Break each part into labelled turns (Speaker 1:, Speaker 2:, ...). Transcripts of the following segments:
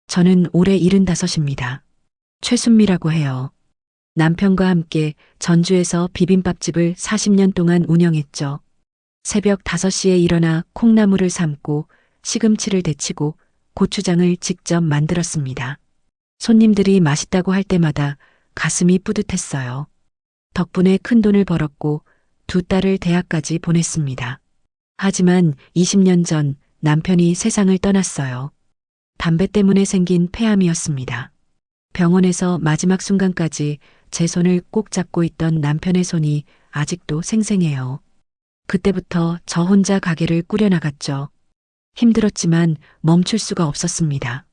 Speaker 1: 저는 올해 75입니다. 최순미라고 해요. 남편과 함께 전주에서 비빔밥집을 40년 동안 운영했죠. 새벽 5시에 일어나 콩나물을 삶고 시금치를 데치고 고추장을 직접 만들었습니다. 손님들이 맛있다고 할 때마다 가슴이 뿌듯했어요. 덕분에 큰돈을 벌었고 두 딸을 대학까지 보냈습니다. 하지만 20년 전 남편이 세상을 떠났어요. 담배 때문에 생긴 폐암이었습니다. 병원에서 마지막 순간까지 제 손을 꼭 잡고 있던 남편의 손이 아직도 생생해요. 그때부터 저 혼자 가게를 꾸려나갔죠. 힘들었지만 멈출 수가 없었습니다.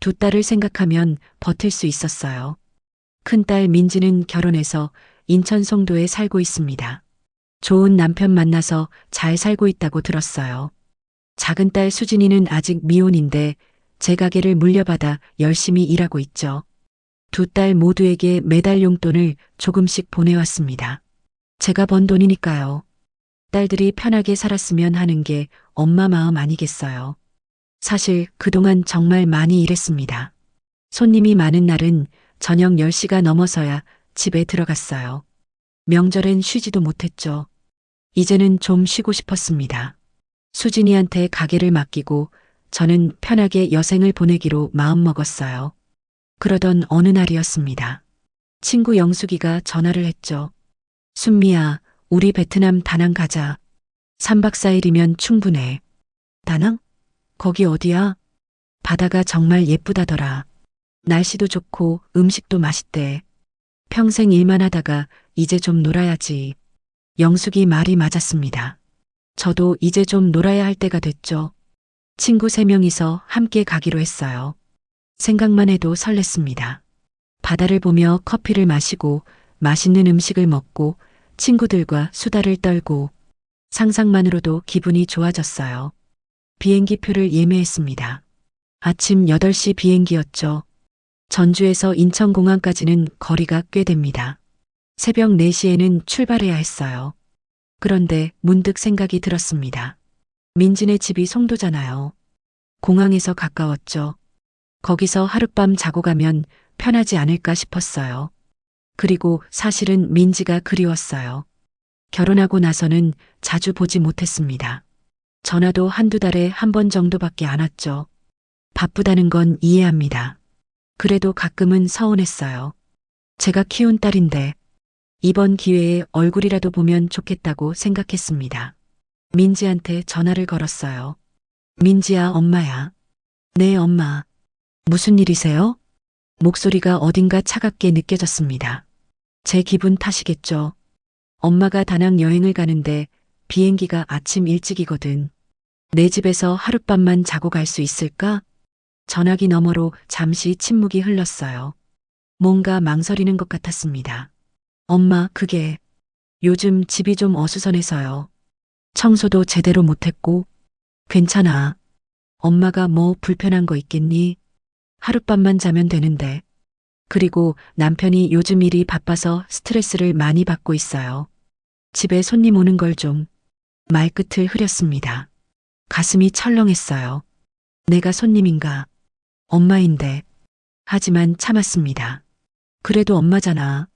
Speaker 1: 두 딸을 생각하면 버틸 수 있었어요. 큰딸 민지는 결혼해서 인천 송도에 살고 있습니다. 좋은 남편 만나서 잘 살고 있다고 들었어요. 작은 딸 수진이는 아직 미혼인데 제 가게를 물려받아 열심히 일하고 있죠. 두 딸 모두에게 매달 용돈을 조금씩 보내왔습니다. 제가 번 돈이니까요. 딸들이 편하게 살았으면 하는 게 엄마 마음 아니겠어요. 사실 그동안 정말 많이 일했습니다. 손님이 많은 날은 저녁 10시가 넘어서야 집에 들어갔어요. 명절엔 쉬지도 못했죠. 이제는 좀 쉬고 싶었습니다. 수진이한테 가게를 맡기고 저는 편하게 여생을 보내기로 마음먹었어요. 그러던 어느 날이었습니다. 친구 영숙이가 전화를 했죠. 순미야, 우리 베트남 다낭 가자. 3박 4일이면 충분해. 다낭? 거기 어디야? 바다가 정말 예쁘다더라. 날씨도 좋고 음식도 맛있대. 평생 일만 하다가 이제 좀 놀아야지. 영숙이 말이 맞았습니다. 저도 이제 좀 놀아야 할 때가 됐죠. 친구 3명이서 함께 가기로 했어요. 생각만 해도 설렜습니다. 바다를 보며 커피를 마시고 맛있는 음식을 먹고 친구들과 수다를 떨고 상상만으로도 기분이 좋아졌어요. 비행기 표를 예매했습니다. 아침 8시 비행기였죠. 전주에서 인천공항까지는 거리가 꽤 됩니다. 새벽 4시에는 출발해야 했어요. 그런데 문득 생각이 들었습니다. 민진의 집이 송도잖아요. 공항에서 가까웠죠. 거기서 하룻밤 자고 가면 편하지 않을까 싶었어요. 그리고 사실은 민지가 그리웠어요. 결혼하고 나서는 자주 보지 못했습니다. 전화도 한두 달에 한 번 정도밖에 안 왔죠. 바쁘다는 건 이해합니다. 그래도 가끔은 서운했어요. 제가 키운 딸인데 이번 기회에 얼굴이라도 보면 좋겠다고 생각했습니다. 민지한테 전화를 걸었어요. 민지야, 엄마야. 네, 엄마. 무슨 일이세요? 목소리가 어딘가 차갑게 느껴졌습니다. 제 기분 탓이겠죠. 엄마가 다낭 여행을 가는데 비행기가 아침 일찍이거든. 내 집에서 하룻밤만 자고 갈 수 있을까? 전화기 너머로 잠시 침묵이 흘렀어요. 뭔가 망설이는 것 같았습니다. 엄마, 그게 요즘 집이 좀 어수선해서요. 청소도 제대로 못했고. 괜찮아. 엄마가 뭐 불편한 거 있겠니? 하룻밤만 자면 되는데. 그리고 남편이 요즘 일이 바빠서 스트레스를 많이 받고 있어요. 집에 손님 오는 걸 좀. 말끝을 흐렸습니다. 가슴이 철렁했어요. 내가 손님인가? 엄마인데. 하지만 참았습니다. 그래도 엄마잖아.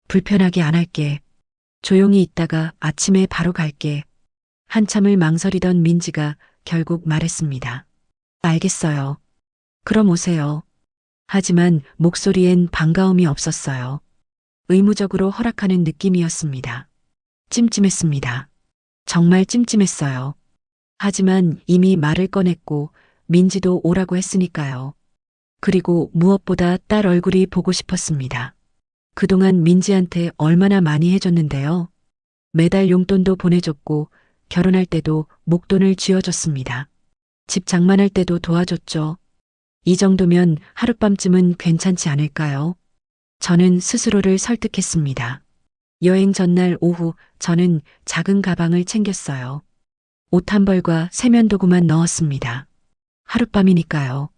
Speaker 1: 불편하게 안 할게. 조용히 있다가 아침에 바로 갈게. 한참을 망설이던 민지가 결국 말했습니다. 알겠어요. 그럼 오세요. 하지만 목소리엔 반가움이 없었어요. 의무적으로 허락하는 느낌이었습니다. 찜찜했습니다. 정말 찜찜했어요. 하지만 이미 말을 꺼냈고 민지도 오라고 했으니까요. 그리고 무엇보다 딸 얼굴이 보고 싶었습니다. 그동안 민지한테 얼마나 많이 해줬는데요. 매달 용돈도 보내줬고 결혼할 때도 목돈을 쥐어줬습니다. 집 장만할 때도 도와줬죠. 이 정도면 하룻밤쯤은 괜찮지 않을까요? 저는 스스로를 설득했습니다. 여행 전날 오후 저는 작은 가방을 챙겼어요. 옷 한 벌과 세면도구만 넣었습니다. 하룻밤이니까요.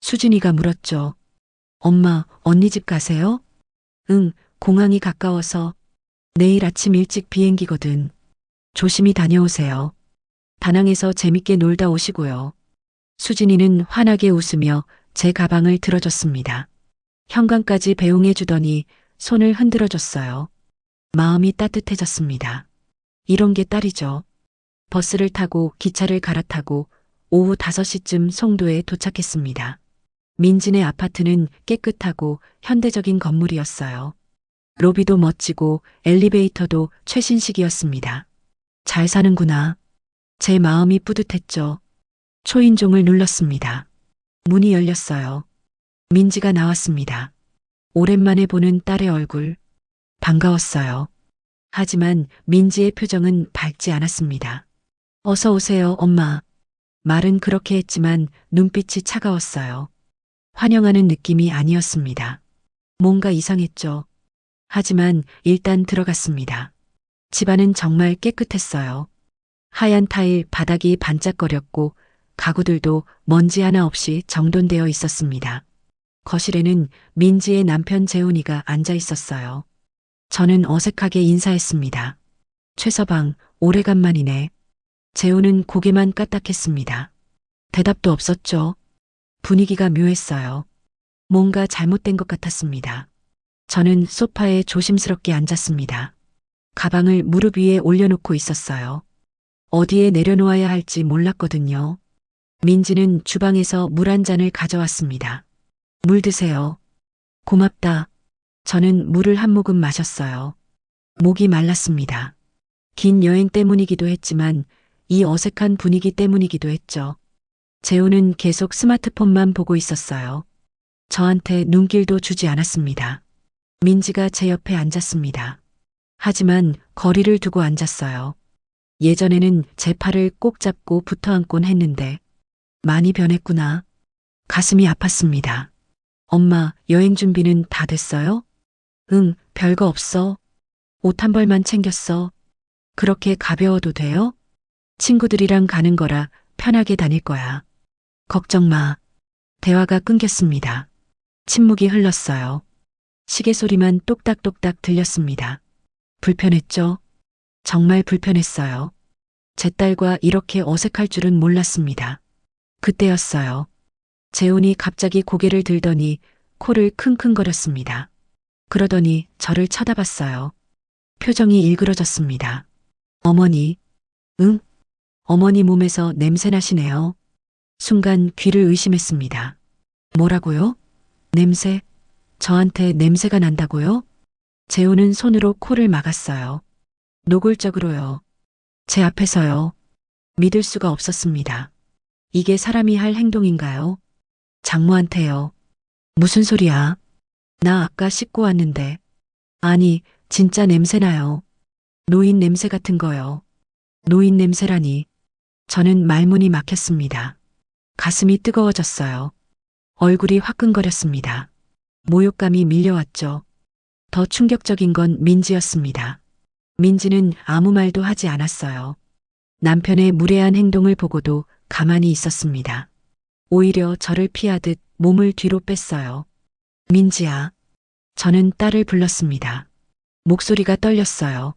Speaker 1: 수진이가 물었죠. 엄마, 언니 집 가세요? 응, 공항이 가까워서. 내일 아침 일찍 비행기거든. 조심히 다녀오세요. 다낭에서 재밌게 놀다 오시고요. 수진이는 환하게 웃으며 제 가방을 들어줬습니다. 현관까지 배웅해 주더니 손을 흔들어 줬어요. 마음이 따뜻해졌습니다. 이런 게 딸이죠. 버스를 타고 기차를 갈아타고 오후 5시쯤 송도에 도착했습니다. 민진의 아파트는 깨끗하고 현대적인 건물이었어요. 로비도 멋지고 엘리베이터도 최신식이었습니다. 잘 사는구나. 제 마음이 뿌듯했죠. 초인종을 눌렀습니다. 문이 열렸어요. 민지가 나왔습니다. 오랜만에 보는 딸의 얼굴. 반가웠어요. 하지만 민지의 표정은 밝지 않았습니다. 어서 오세요, 엄마. 말은 그렇게 했지만 눈빛이 차가웠어요. 환영하는 느낌이 아니었습니다. 뭔가 이상했죠. 하지만 일단 들어갔습니다. 집안은 정말 깨끗했어요. 하얀 타일 바닥이 반짝거렸고 가구들도 먼지 하나 없이 정돈되어 있었습니다. 거실에는 민지의 남편 재훈이가 앉아 있었어요. 저는 어색하게 인사했습니다. 최서방, 오래간만이네. 재훈은 고개만 까딱했습니다. 대답도 없었죠. 분위기가 묘했어요. 뭔가 잘못된 것 같았습니다. 저는 소파에 조심스럽게 앉았습니다. 가방을 무릎 위에 올려놓고 있었어요. 어디에 내려놓아야 할지 몰랐거든요. 민지는 주방에서 물 한 잔을 가져왔습니다. 물 드세요. 고맙다. 저는 물을 한 모금 마셨어요. 목이 말랐습니다. 긴 여행 때문이기도 했지만 이 어색한 분위기 때문이기도 했죠. 재호는 계속 스마트폰만 보고 있었어요. 저한테 눈길도 주지 않았습니다. 민지가 제 옆에 앉았습니다. 하지만 거리를 두고 앉았어요. 예전에는 제 팔을 꼭 잡고 붙어 앉곤 했는데 많이 변했구나. 가슴이 아팠습니다. 엄마, 여행 준비는 다 됐어요? 응, 별거 없어. 옷 한 벌만 챙겼어. 그렇게 가벼워도 돼요? 친구들이랑 가는 거라 편하게 다닐 거야. 걱정 마. 대화가 끊겼습니다. 침묵이 흘렀어요. 시계 소리만 똑딱똑딱 들렸습니다. 불편했죠? 정말 불편했어요. 제 딸과 이렇게 어색할 줄은 몰랐습니다. 그때였어요. 재훈이 갑자기 고개를 들더니 코를 킁킁거렸습니다. 그러더니 저를 쳐다봤어요. 표정이 일그러졌습니다. 어머니, 응? 어머니 몸에서 냄새 나시네요. 순간 귀를 의심했습니다. 뭐라고요? 냄새? 저한테 냄새가 난다고요? 재훈은 손으로 코를 막았어요. 노골적으로요. 제 앞에서요. 믿을 수가 없었습니다. 이게 사람이 할 행동인가요? 장모한테요. 무슨 소리야? 나 아까 씻고 왔는데. 아니, 진짜 냄새나요. 노인 냄새 같은 거요. 노인 냄새라니. 저는 말문이 막혔습니다. 가슴이 뜨거워졌어요. 얼굴이 화끈거렸습니다. 모욕감이 밀려왔죠. 더 충격적인 건 민지였습니다. 민지는 아무 말도 하지 않았어요. 남편의 무례한 행동을 보고도 가만히 있었습니다. 오히려 저를 피하듯 몸을 뒤로 뺐어요. 민지야. 저는 딸을 불렀습니다. 목소리가 떨렸어요.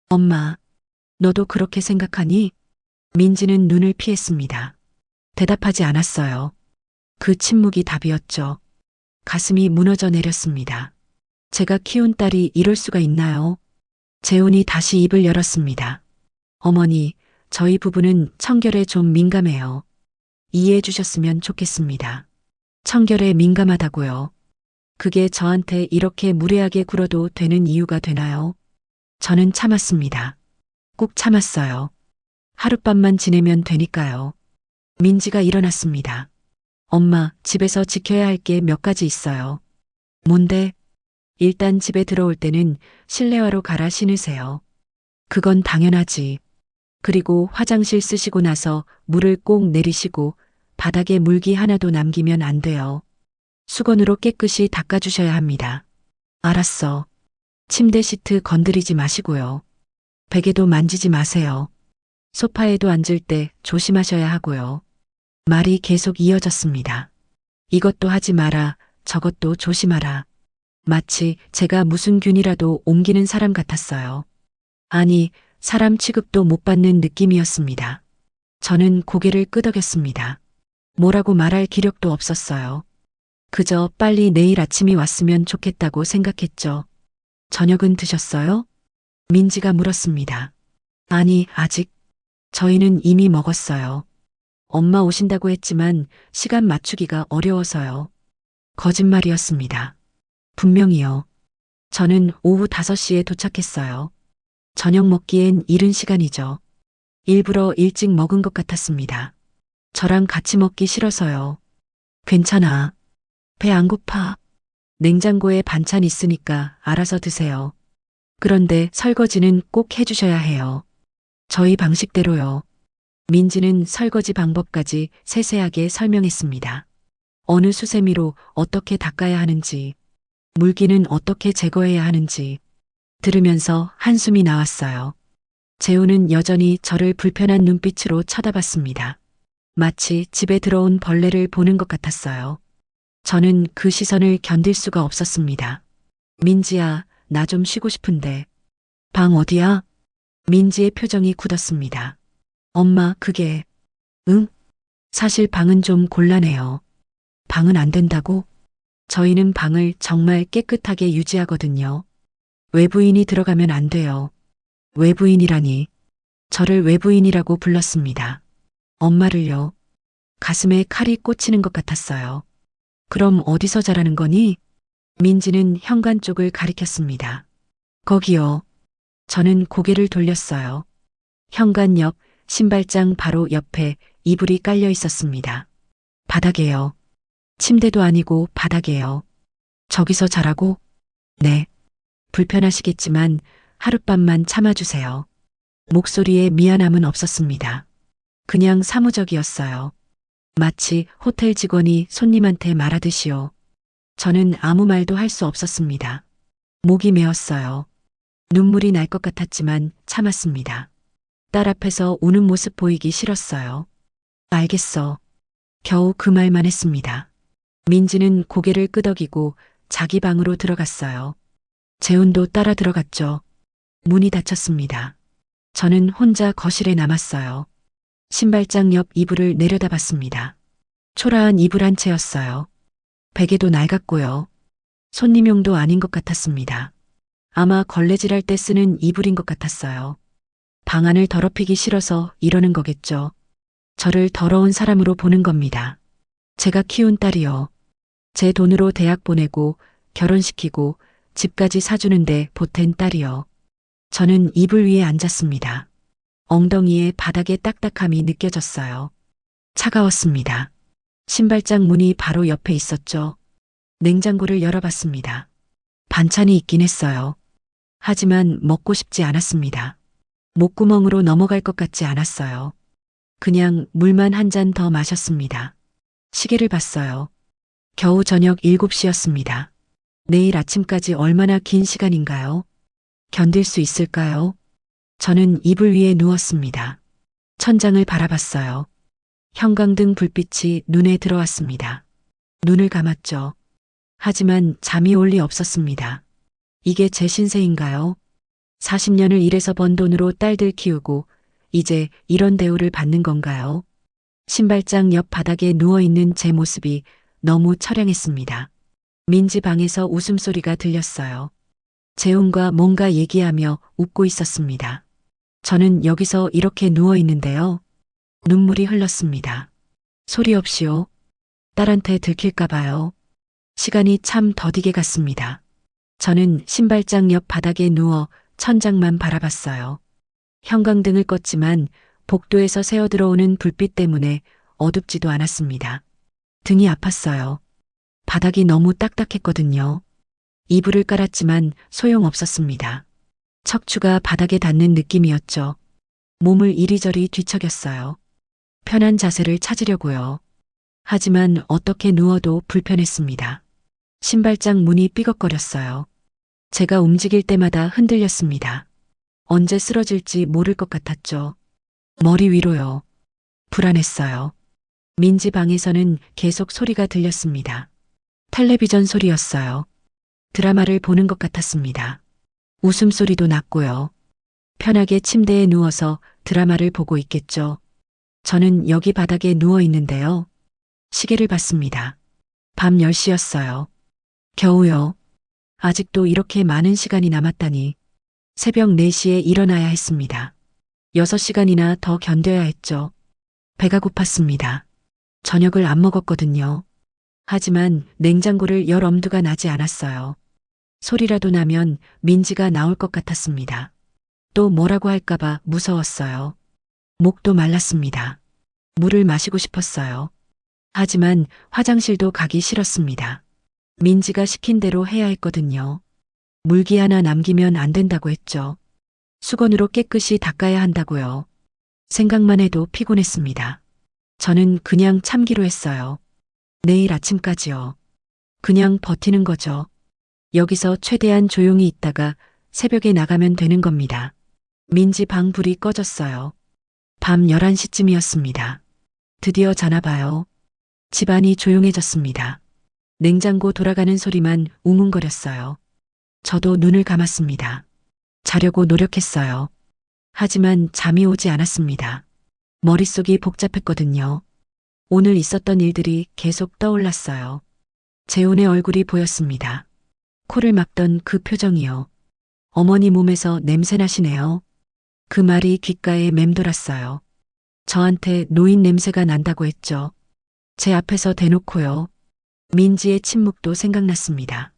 Speaker 1: 엄마, 너도 그렇게 생각하니? 민지는 눈을 피했습니다. 대답하지 않았어요. 그 침묵이 답이었죠. 가슴이 무너져 내렸습니다. 제가 키운 딸이 이럴 수가 있나요? 재훈이 다시 입을 열었습니다. 어머니, 저희 부부는 청결에 좀 민감해요. 이해해 주셨으면 좋겠습니다. 청결에 민감하다고요. 그게 저한테 이렇게 무례하게 굴어도 되는 이유가 되나요? 저는 참았습니다. 꾹 참았어요. 하룻밤만 지내면 되니까요. 민지가 일어났습니다. 엄마, 집에서 지켜야 할 게 몇 가지 있어요. 뭔데? 일단 집에 들어올 때는 실내화로 갈아 신으세요. 그건 당연하지. 그리고 화장실 쓰시고 나서 물을 꼭 내리시고 바닥에 물기 하나도 남기면 안 돼요. 수건으로 깨끗이 닦아주셔야 합니다. 알았어. 침대 시트 건드리지 마시고요. 베개도 만지지 마세요. 소파에도 앉을 때 조심하셔야 하고요. 말이 계속 이어졌습니다. 이것도 하지 마라, 저것도 조심하라. 마치 제가 무슨 균이라도 옮기는 사람 같았어요. 아니, 사람 취급도 못 받는 느낌이었습니다. 저는 고개를 끄덕였습니다. 뭐라고 말할 기력도 없었어요. 그저 빨리 내일 아침이 왔으면 좋겠다고 생각했죠. 저녁은 드셨어요? 민지가 물었습니다. 아니, 아직. 저희는 이미 먹었어요. 엄마 오신다고 했지만 시간 맞추기가 어려워서요. 거짓말이었습니다. 분명히요. 저는 오후 5시에 도착했어요. 저녁 먹기엔 이른 시간이죠. 일부러 일찍 먹은 것 같았습니다. 저랑 같이 먹기 싫어서요. 괜찮아. 배 안 고파. 냉장고에 반찬 있으니까 알아서 드세요. 그런데 설거지는 꼭 해주셔야 해요. 저희 방식대로요. 민지는 설거지 방법까지 세세하게 설명했습니다. 어느 수세미로 어떻게 닦아야 하는지, 물기는 어떻게 제거해야 하는지 들으면서 한숨이 나왔어요. 재우는 여전히 저를 불편한 눈빛으로 쳐다봤습니다. 마치 집에 들어온 벌레를 보는 것 같았어요. 저는 그 시선을 견딜 수가 없었습니다. 민지야, 나 좀 쉬고 싶은데. 방 어디야? 민지의 표정이 굳었습니다. 엄마, 그게. 응? 사실 방은 좀 곤란해요. 방은 안 된다고? 저희는 방을 정말 깨끗하게 유지하거든요. 외부인이 들어가면 안 돼요. 외부인이라니. 저를 외부인이라고 불렀습니다. 엄마를요. 가슴에 칼이 꽂히는 것 같았어요. 그럼 어디서 자라는 거니? 민지는 현관 쪽을 가리켰습니다. 거기요. 저는 고개를 돌렸어요. 현관 옆 신발장 바로 옆에 이불이 깔려 있었습니다. 바닥에요. 침대도 아니고 바닥에요. 저기서 자라고? 네. 불편하시겠지만 하룻밤만 참아주세요. 목소리에 미안함은 없었습니다. 그냥 사무적이었어요. 마치 호텔 직원이 손님한테 말하듯이요. 저는 아무 말도 할 수 없었습니다. 목이 메었어요. 눈물이 날 것 같았지만 참았습니다. 딸 앞에서 우는 모습 보이기 싫었어요. 알겠어. 겨우 그 말만 했습니다. 민지는 고개를 끄덕이고 자기 방으로 들어갔어요. 재훈도 따라 들어갔죠. 문이 닫혔습니다. 저는 혼자 거실에 남았어요. 신발장 옆 이불을 내려다봤습니다. 초라한 이불 한 채였어요. 베개도 낡았고요. 손님용도 아닌 것 같았습니다. 아마 걸레질할 때 쓰는 이불인 것 같았어요. 방 안을 더럽히기 싫어서 이러는 거겠죠. 저를 더러운 사람으로 보는 겁니다. 제가 키운 딸이요. 제 돈으로 대학 보내고 결혼시키고 집까지 사주는데 보탠 딸이요. 저는 이불 위에 앉았습니다. 엉덩이에 바닥의 딱딱함이 느껴졌어요. 차가웠습니다. 신발장 문이 바로 옆에 있었죠. 냉장고를 열어봤습니다. 반찬이 있긴 했어요. 하지만 먹고 싶지 않았습니다. 목구멍으로 넘어갈 것 같지 않았어요. 그냥 물만 한 잔 더 마셨습니다. 시계를 봤어요. 겨우 저녁 7시였습니다. 내일 아침까지 얼마나 긴 시간인가요? 견딜 수 있을까요? 저는 이불 위에 누웠습니다. 천장을 바라봤어요. 형광등 불빛이 눈에 들어왔습니다. 눈을 감았죠. 하지만 잠이 올 리 없었습니다. 이게 제 신세인가요? 40년을 일해서 번 돈으로 딸들 키우고 이제 이런 대우를 받는 건가요? 신발장 옆 바닥에 누워있는 제 모습이 너무 처량했습니다. 민지 방에서 웃음소리가 들렸어요. 재훈과 뭔가 얘기하며 웃고 있었습니다. 저는 여기서 이렇게 누워있는데요. 눈물이 흘렀습니다. 소리 없이요. 딸한테 들킬까 봐요. 시간이 참 더디게 갔습니다. 저는 신발장 옆 바닥에 누워 천장만 바라봤어요. 형광등을 껐지만 복도에서 새어들어오는 불빛 때문에 어둡지도 않았습니다. 등이 아팠어요. 바닥이 너무 딱딱했거든요. 이불을 깔았지만 소용없었습니다. 척추가 바닥에 닿는 느낌이었죠. 몸을 이리저리 뒤척였어요. 편한 자세를 찾으려고요. 하지만 어떻게 누워도 불편했습니다. 신발장 문이 삐걱거렸어요. 제가 움직일 때마다 흔들렸습니다. 언제 쓰러질지 모를 것 같았죠. 머리 위로요. 불안했어요. 민지 방에서는 계속 소리가 들렸습니다. 텔레비전 소리였어요. 드라마를 보는 것 같았습니다. 웃음소리도 났고요. 편하게 침대에 누워서 드라마를 보고 있겠죠. 저는 여기 바닥에 누워 있는데요. 시계를 봤습니다. 밤 10시였어요. 겨우요. 아직도 이렇게 많은 시간이 남았다니. 새벽 4시에 일어나야 했습니다. 6시간이나 더 견뎌야 했죠. 배가 고팠습니다. 저녁을 안 먹었거든요. 하지만 냉장고를 열 엄두가 나지 않았어요. 소리라도 나면 민지가 나올 것 같았습니다. 또 뭐라고 할까봐 무서웠어요. 목도 말랐습니다. 물을 마시고 싶었어요. 하지만 화장실도 가기 싫었습니다. 민지가 시킨 대로 해야 했거든요. 물기 하나 남기면 안 된다고 했죠. 수건으로 깨끗이 닦아야 한다고요. 생각만 해도 피곤했습니다. 저는 그냥 참기로 했어요. 내일 아침까지요. 그냥 버티는 거죠. 여기서 최대한 조용히 있다가 새벽에 나가면 되는 겁니다. 민지 방 불이 꺼졌어요. 밤 11시쯤이었습니다. 드디어 자나 봐요. 집안이 조용해졌습니다. 냉장고 돌아가는 소리만 웅웅거렸어요. 저도 눈을 감았습니다. 자려고 노력했어요. 하지만 잠이 오지 않았습니다. 머릿속이 복잡했거든요. 오늘 있었던 일들이 계속 떠올랐어요. 재훈의 얼굴이 보였습니다. 코를 막던 그 표정이요. 어머니 몸에서 냄새 나시네요. 그 말이 귓가에 맴돌았어요. 저한테 노인 냄새가 난다고 했죠. 제 앞에서 대놓고요. 민지의 침묵도 생각났습니다.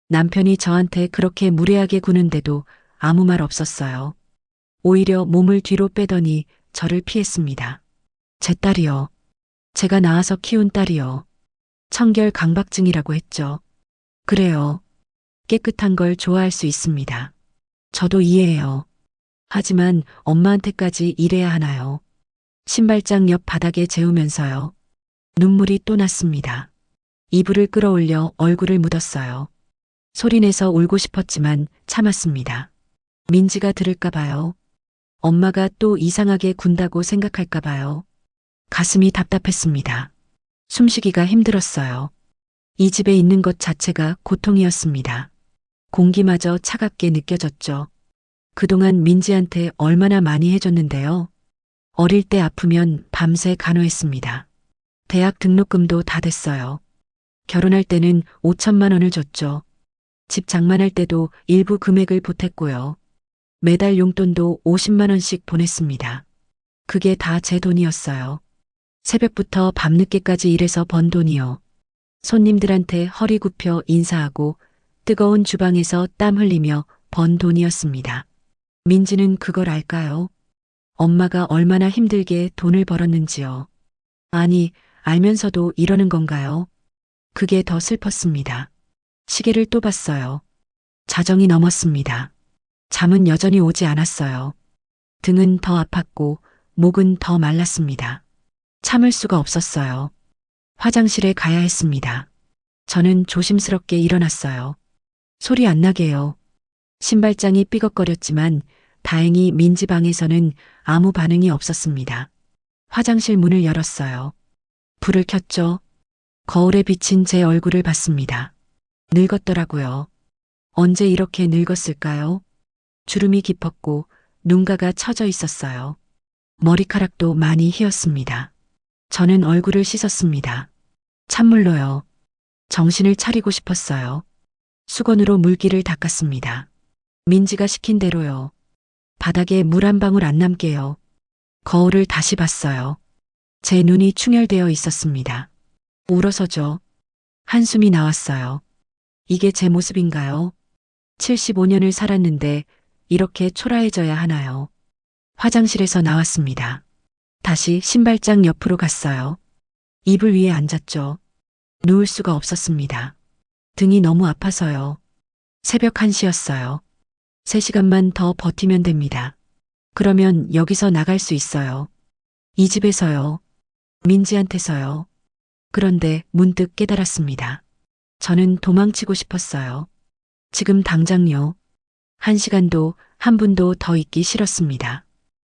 Speaker 1: 남편이 저한테 그렇게 무례하게 구는데도 아무 말 없었어요. 오히려 몸을 뒤로 빼더니 저를 피했습니다. 제 딸이요. 제가 낳아서 키운 딸이요. 청결 강박증이라고 했죠. 그래요. 깨끗한 걸 좋아할 수 있습니다. 저도 이해해요. 하지만 엄마한테까지 이래야 하나요? 신발장 옆 바닥에 재우면서요. 눈물이 또 났습니다. 이불을 끌어올려 얼굴을 묻었어요. 소리내서 울고 싶었지만 참았습니다. 민지가 들을까 봐요. 엄마가 또 이상하게 군다고 생각할까 봐요. 가슴이 답답했습니다. 숨쉬기가 힘들었어요. 이 집에 있는 것 자체가 고통이었습니다. 공기마저 차갑게 느껴졌죠. 그동안 민지한테 얼마나 많이 해줬는데요. 어릴 때 아프면 밤새 간호했습니다. 대학 등록금도 다 됐어요. 결혼할 때는 5천만 원을 줬죠. 집 장만할 때도 일부 금액을 보탰고요. 매달 용돈도 50만 원씩 보냈습니다. 그게 다 제 돈이었어요. 새벽부터 밤늦게까지 일해서 번 돈이요. 손님들한테 허리 굽혀 인사하고 뜨거운 주방에서 땀 흘리며 번 돈이었습니다. 민지는 그걸 알까요? 엄마가 얼마나 힘들게 돈을 벌었는지요. 아니, 알면서도 이러는 건가요? 그게 더 슬펐습니다. 시계를 또 봤어요. 자정이 넘었습니다. 잠은 여전히 오지 않았어요. 등은 더 아팠고 목은 더 말랐습니다. 참을 수가 없었어요. 화장실에 가야 했습니다. 저는 조심스럽게 일어났어요. 소리 안 나게요. 신발장이 삐걱거렸지만 다행히 민지 방에서는 아무 반응이 없었습니다. 화장실 문을 열었어요. 불을 켰죠. 거울에 비친 제 얼굴을 봤습니다. 늙었더라고요. 언제 이렇게 늙었을까요? 주름이 깊었고 눈가가 처져 있었어요. 머리카락도 많이 휘었습니다. 저는 얼굴을 씻었습니다. 찬물로요. 정신을 차리고 싶었어요. 수건으로 물기를 닦았습니다. 민지가 시킨 대로요. 바닥에 물 한 방울 안 남게요. 거울을 다시 봤어요. 제 눈이 충혈되어 있었습니다. 울어서죠. 한숨이 나왔어요. 이게 제 모습인가요? 75년을 살았는데 이렇게 초라해져야 하나요? 화장실에서 나왔습니다. 다시 신발장 옆으로 갔어요. 이불 위에 앉았죠. 누울 수가 없었습니다. 등이 너무 아파서요. 새벽 1시였어요. 3시간만 더 버티면 됩니다. 그러면 여기서 나갈 수 있어요. 이 집에서요. 민지한테서요. 그런데 문득 깨달았습니다. 저는 도망치고 싶었어요. 지금 당장요. 1시간도 한 분도 더 있기 싫었습니다.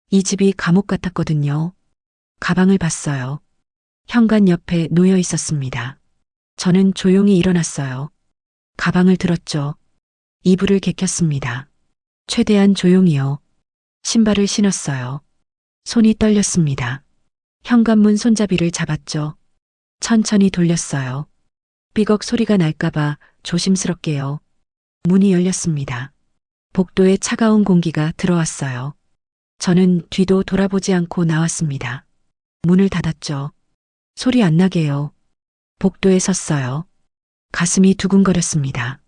Speaker 1: 이 집이 감옥 같았거든요. 가방을 봤어요. 현관 옆에 놓여 있었습니다. 저는 조용히 일어났어요. 가방을 들었죠. 이불을 개켰습니다. 최대한 조용히요. 신발을 신었어요. 손이 떨렸습니다. 현관문 손잡이를 잡았죠. 천천히 돌렸어요. 삐걱 소리가 날까봐 조심스럽게요. 문이 열렸습니다. 복도에 차가운 공기가 들어왔어요. 저는 뒤도 돌아보지 않고 나왔습니다. 문을 닫았죠. 소리 안 나게요. 복도에 섰어요. 가슴이 두근거렸습니다.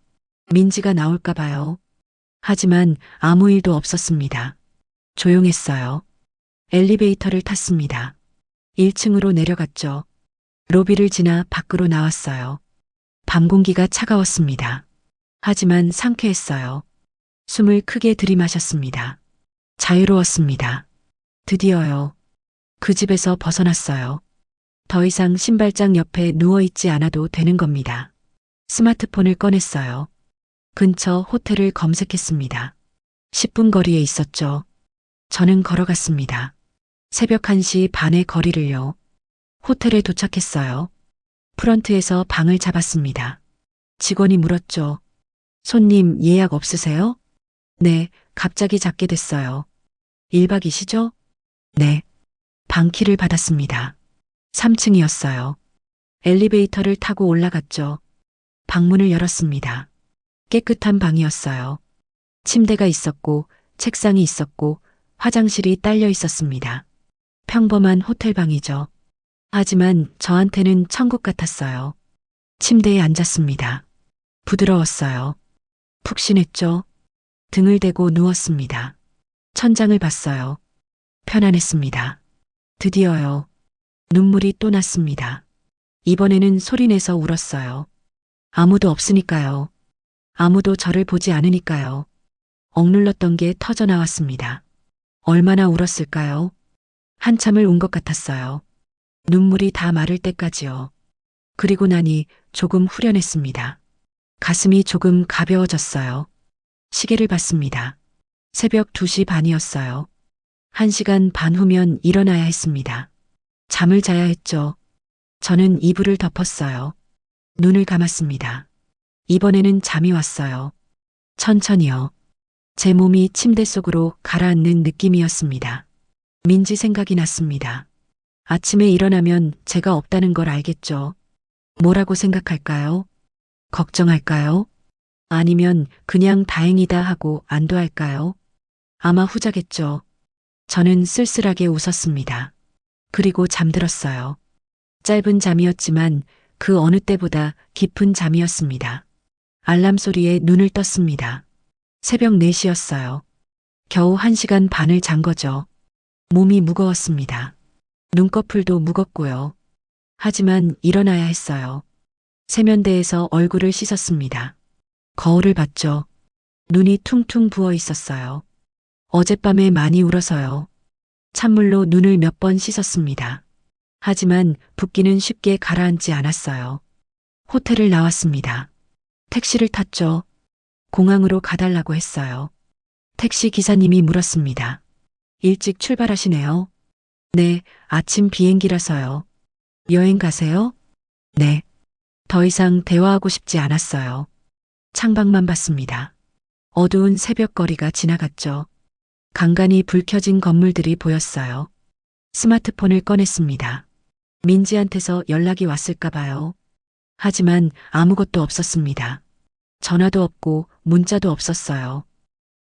Speaker 1: 민지가 나올까 봐요. 하지만 아무 일도 없었습니다. 조용했어요. 엘리베이터를 탔습니다. 1층으로 내려갔죠. 로비를 지나 밖으로 나왔어요. 밤 공기가 차가웠습니다. 하지만 상쾌했어요. 숨을 크게 들이마셨습니다. 자유로웠습니다. 드디어요. 그 집에서 벗어났어요. 더 이상 신발장 옆에 누워있지 않아도 되는 겁니다. 스마트폰을 꺼냈어요. 근처 호텔을 검색했습니다. 10분 거리에 있었죠. 저는 걸어갔습니다. 새벽 1시 반의 거리를요. 호텔에 도착했어요. 프런트에서 방을 잡았습니다. 직원이 물었죠. 손님 예약 없으세요? 네, 갑자기 잡게 됐어요. 1박이시죠? 네. 방키를 받았습니다. 3층이었어요. 엘리베이터를 타고 올라갔죠. 방문을 열었습니다. 깨끗한 방이었어요. 침대가 있었고, 책상이 있었고, 화장실이 딸려 있었습니다. 평범한 호텔방이죠. 하지만 저한테는 천국 같았어요. 침대에 앉았습니다. 부드러웠어요. 푹신했죠. 등을 대고 누웠습니다. 천장을 봤어요. 편안했습니다. 드디어요. 눈물이 또 났습니다. 이번에는 소리내서 울었어요. 아무도 없으니까요. 아무도 저를 보지 않으니까요. 억눌렀던 게 터져 나왔습니다. 얼마나 울었을까요? 한참을 운 것 같았어요. 눈물이 다 마를 때까지요. 그리고 나니 조금 후련했습니다. 가슴이 조금 가벼워졌어요. 시계를 봤습니다. 새벽 2시 반이었어요. 1시간 반 후면 일어나야 했습니다. 잠을 자야 했죠. 저는 이불을 덮었어요. 눈을 감았습니다. 이번에는 잠이 왔어요. 천천히요. 제 몸이 침대 속으로 가라앉는 느낌이었습니다. 민지 생각이 났습니다. 아침에 일어나면 제가 없다는 걸 알겠죠. 뭐라고 생각할까요? 걱정할까요? 아니면 그냥 다행이다 하고 안도할까요? 아마 후자겠죠. 저는 쓸쓸하게 웃었습니다. 그리고 잠들었어요. 짧은 잠이었지만 그 어느 때보다 깊은 잠이었습니다. 알람 소리에 눈을 떴습니다. 새벽 4시였어요. 겨우 1시간 반을 잔 거죠. 몸이 무거웠습니다. 눈꺼풀도 무겁고요. 하지만 일어나야 했어요. 세면대에서 얼굴을 씻었습니다. 거울을 봤죠. 눈이 퉁퉁 부어 있었어요. 어젯밤에 많이 울어서요. 찬물로 눈을 몇 번 씻었습니다. 하지만 붓기는 쉽게 가라앉지 않았어요. 호텔을 나왔습니다. 택시를 탔죠. 공항으로 가달라고 했어요. 택시 기사님이 물었습니다. 일찍 출발하시네요. 네, 아침 비행기라서요. 여행 가세요? 네. 더 이상 대화하고 싶지 않았어요. 창밖만 봤습니다. 어두운 새벽거리가 지나갔죠. 간간히 불 켜진 건물들이 보였어요. 스마트폰을 꺼냈습니다. 민지한테서 연락이 왔을까 봐요. 하지만 아무것도 없었습니다. 전화도 없고 문자도 없었어요.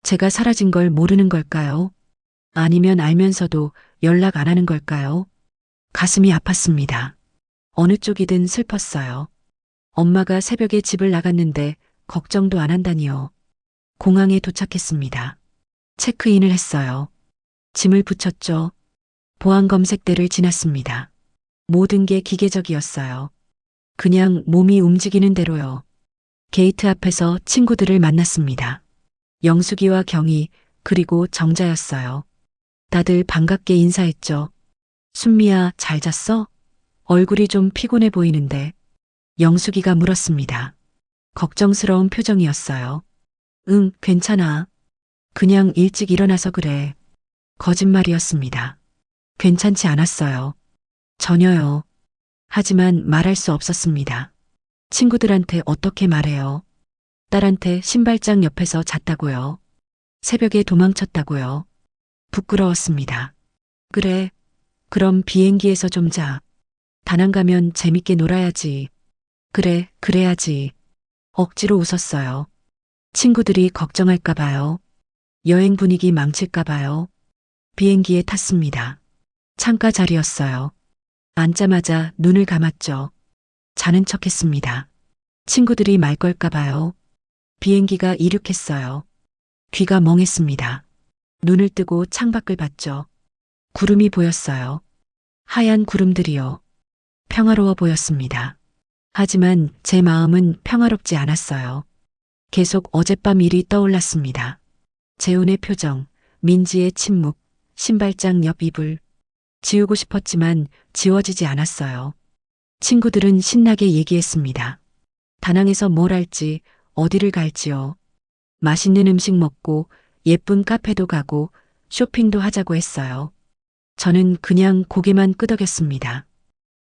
Speaker 1: 제가 사라진 걸 모르는 걸까요? 아니면 알면서도 연락 안 하는 걸까요? 가슴이 아팠습니다. 어느 쪽이든 슬펐어요. 엄마가 새벽에 집을 나갔는데 걱정도 안 한다니요. 공항에 도착했습니다. 체크인을 했어요. 짐을 붙였죠. 보안 검색대를 지났습니다. 모든 게 기계적이었어요. 그냥 몸이 움직이는 대로요. 게이트 앞에서 친구들을 만났습니다. 영숙이와 경희, 그리고 정자였어요. 다들 반갑게 인사했죠. 순미야, 잘 잤어? 얼굴이 좀 피곤해 보이는데. 영숙이가 물었습니다. 걱정스러운 표정이었어요. 응, 괜찮아. 그냥 일찍 일어나서 그래. 거짓말이었습니다. 괜찮지 않았어요. 전혀요. 하지만 말할 수 없었습니다. 친구들한테 어떻게 말해요? 딸한테 신발장 옆에서 잤다고요. 새벽에 도망쳤다고요. 부끄러웠습니다. 그래. 그럼 비행기에서 좀 자. 다낭 가면 재밌게 놀아야지. 그래, 그래야지. 억지로 웃었어요. 친구들이 걱정할까 봐요. 여행 분위기 망칠까 봐요. 비행기에 탔습니다. 창가 자리였어요. 앉자마자 눈을 감았죠. 자는 척 했습니다. 친구들이 말 걸까 봐요. 비행기가 이륙했어요. 귀가 멍했습니다. 눈을 뜨고 창밖을 봤죠. 구름이 보였어요. 하얀 구름들이요. 평화로워 보였습니다. 하지만 제 마음은 평화롭지 않았어요. 계속 어젯밤 일이 떠올랐습니다. 재훈의 표정, 민지의 침묵, 신발장 옆 이불. 지우고 싶었지만 지워지지 않았어요. 친구들은 신나게 얘기했습니다. 다낭에서 뭘 할지, 어디를 갈지요. 맛있는 음식 먹고 예쁜 카페도 가고 쇼핑도 하자고 했어요. 저는 그냥 고개만 끄덕였습니다.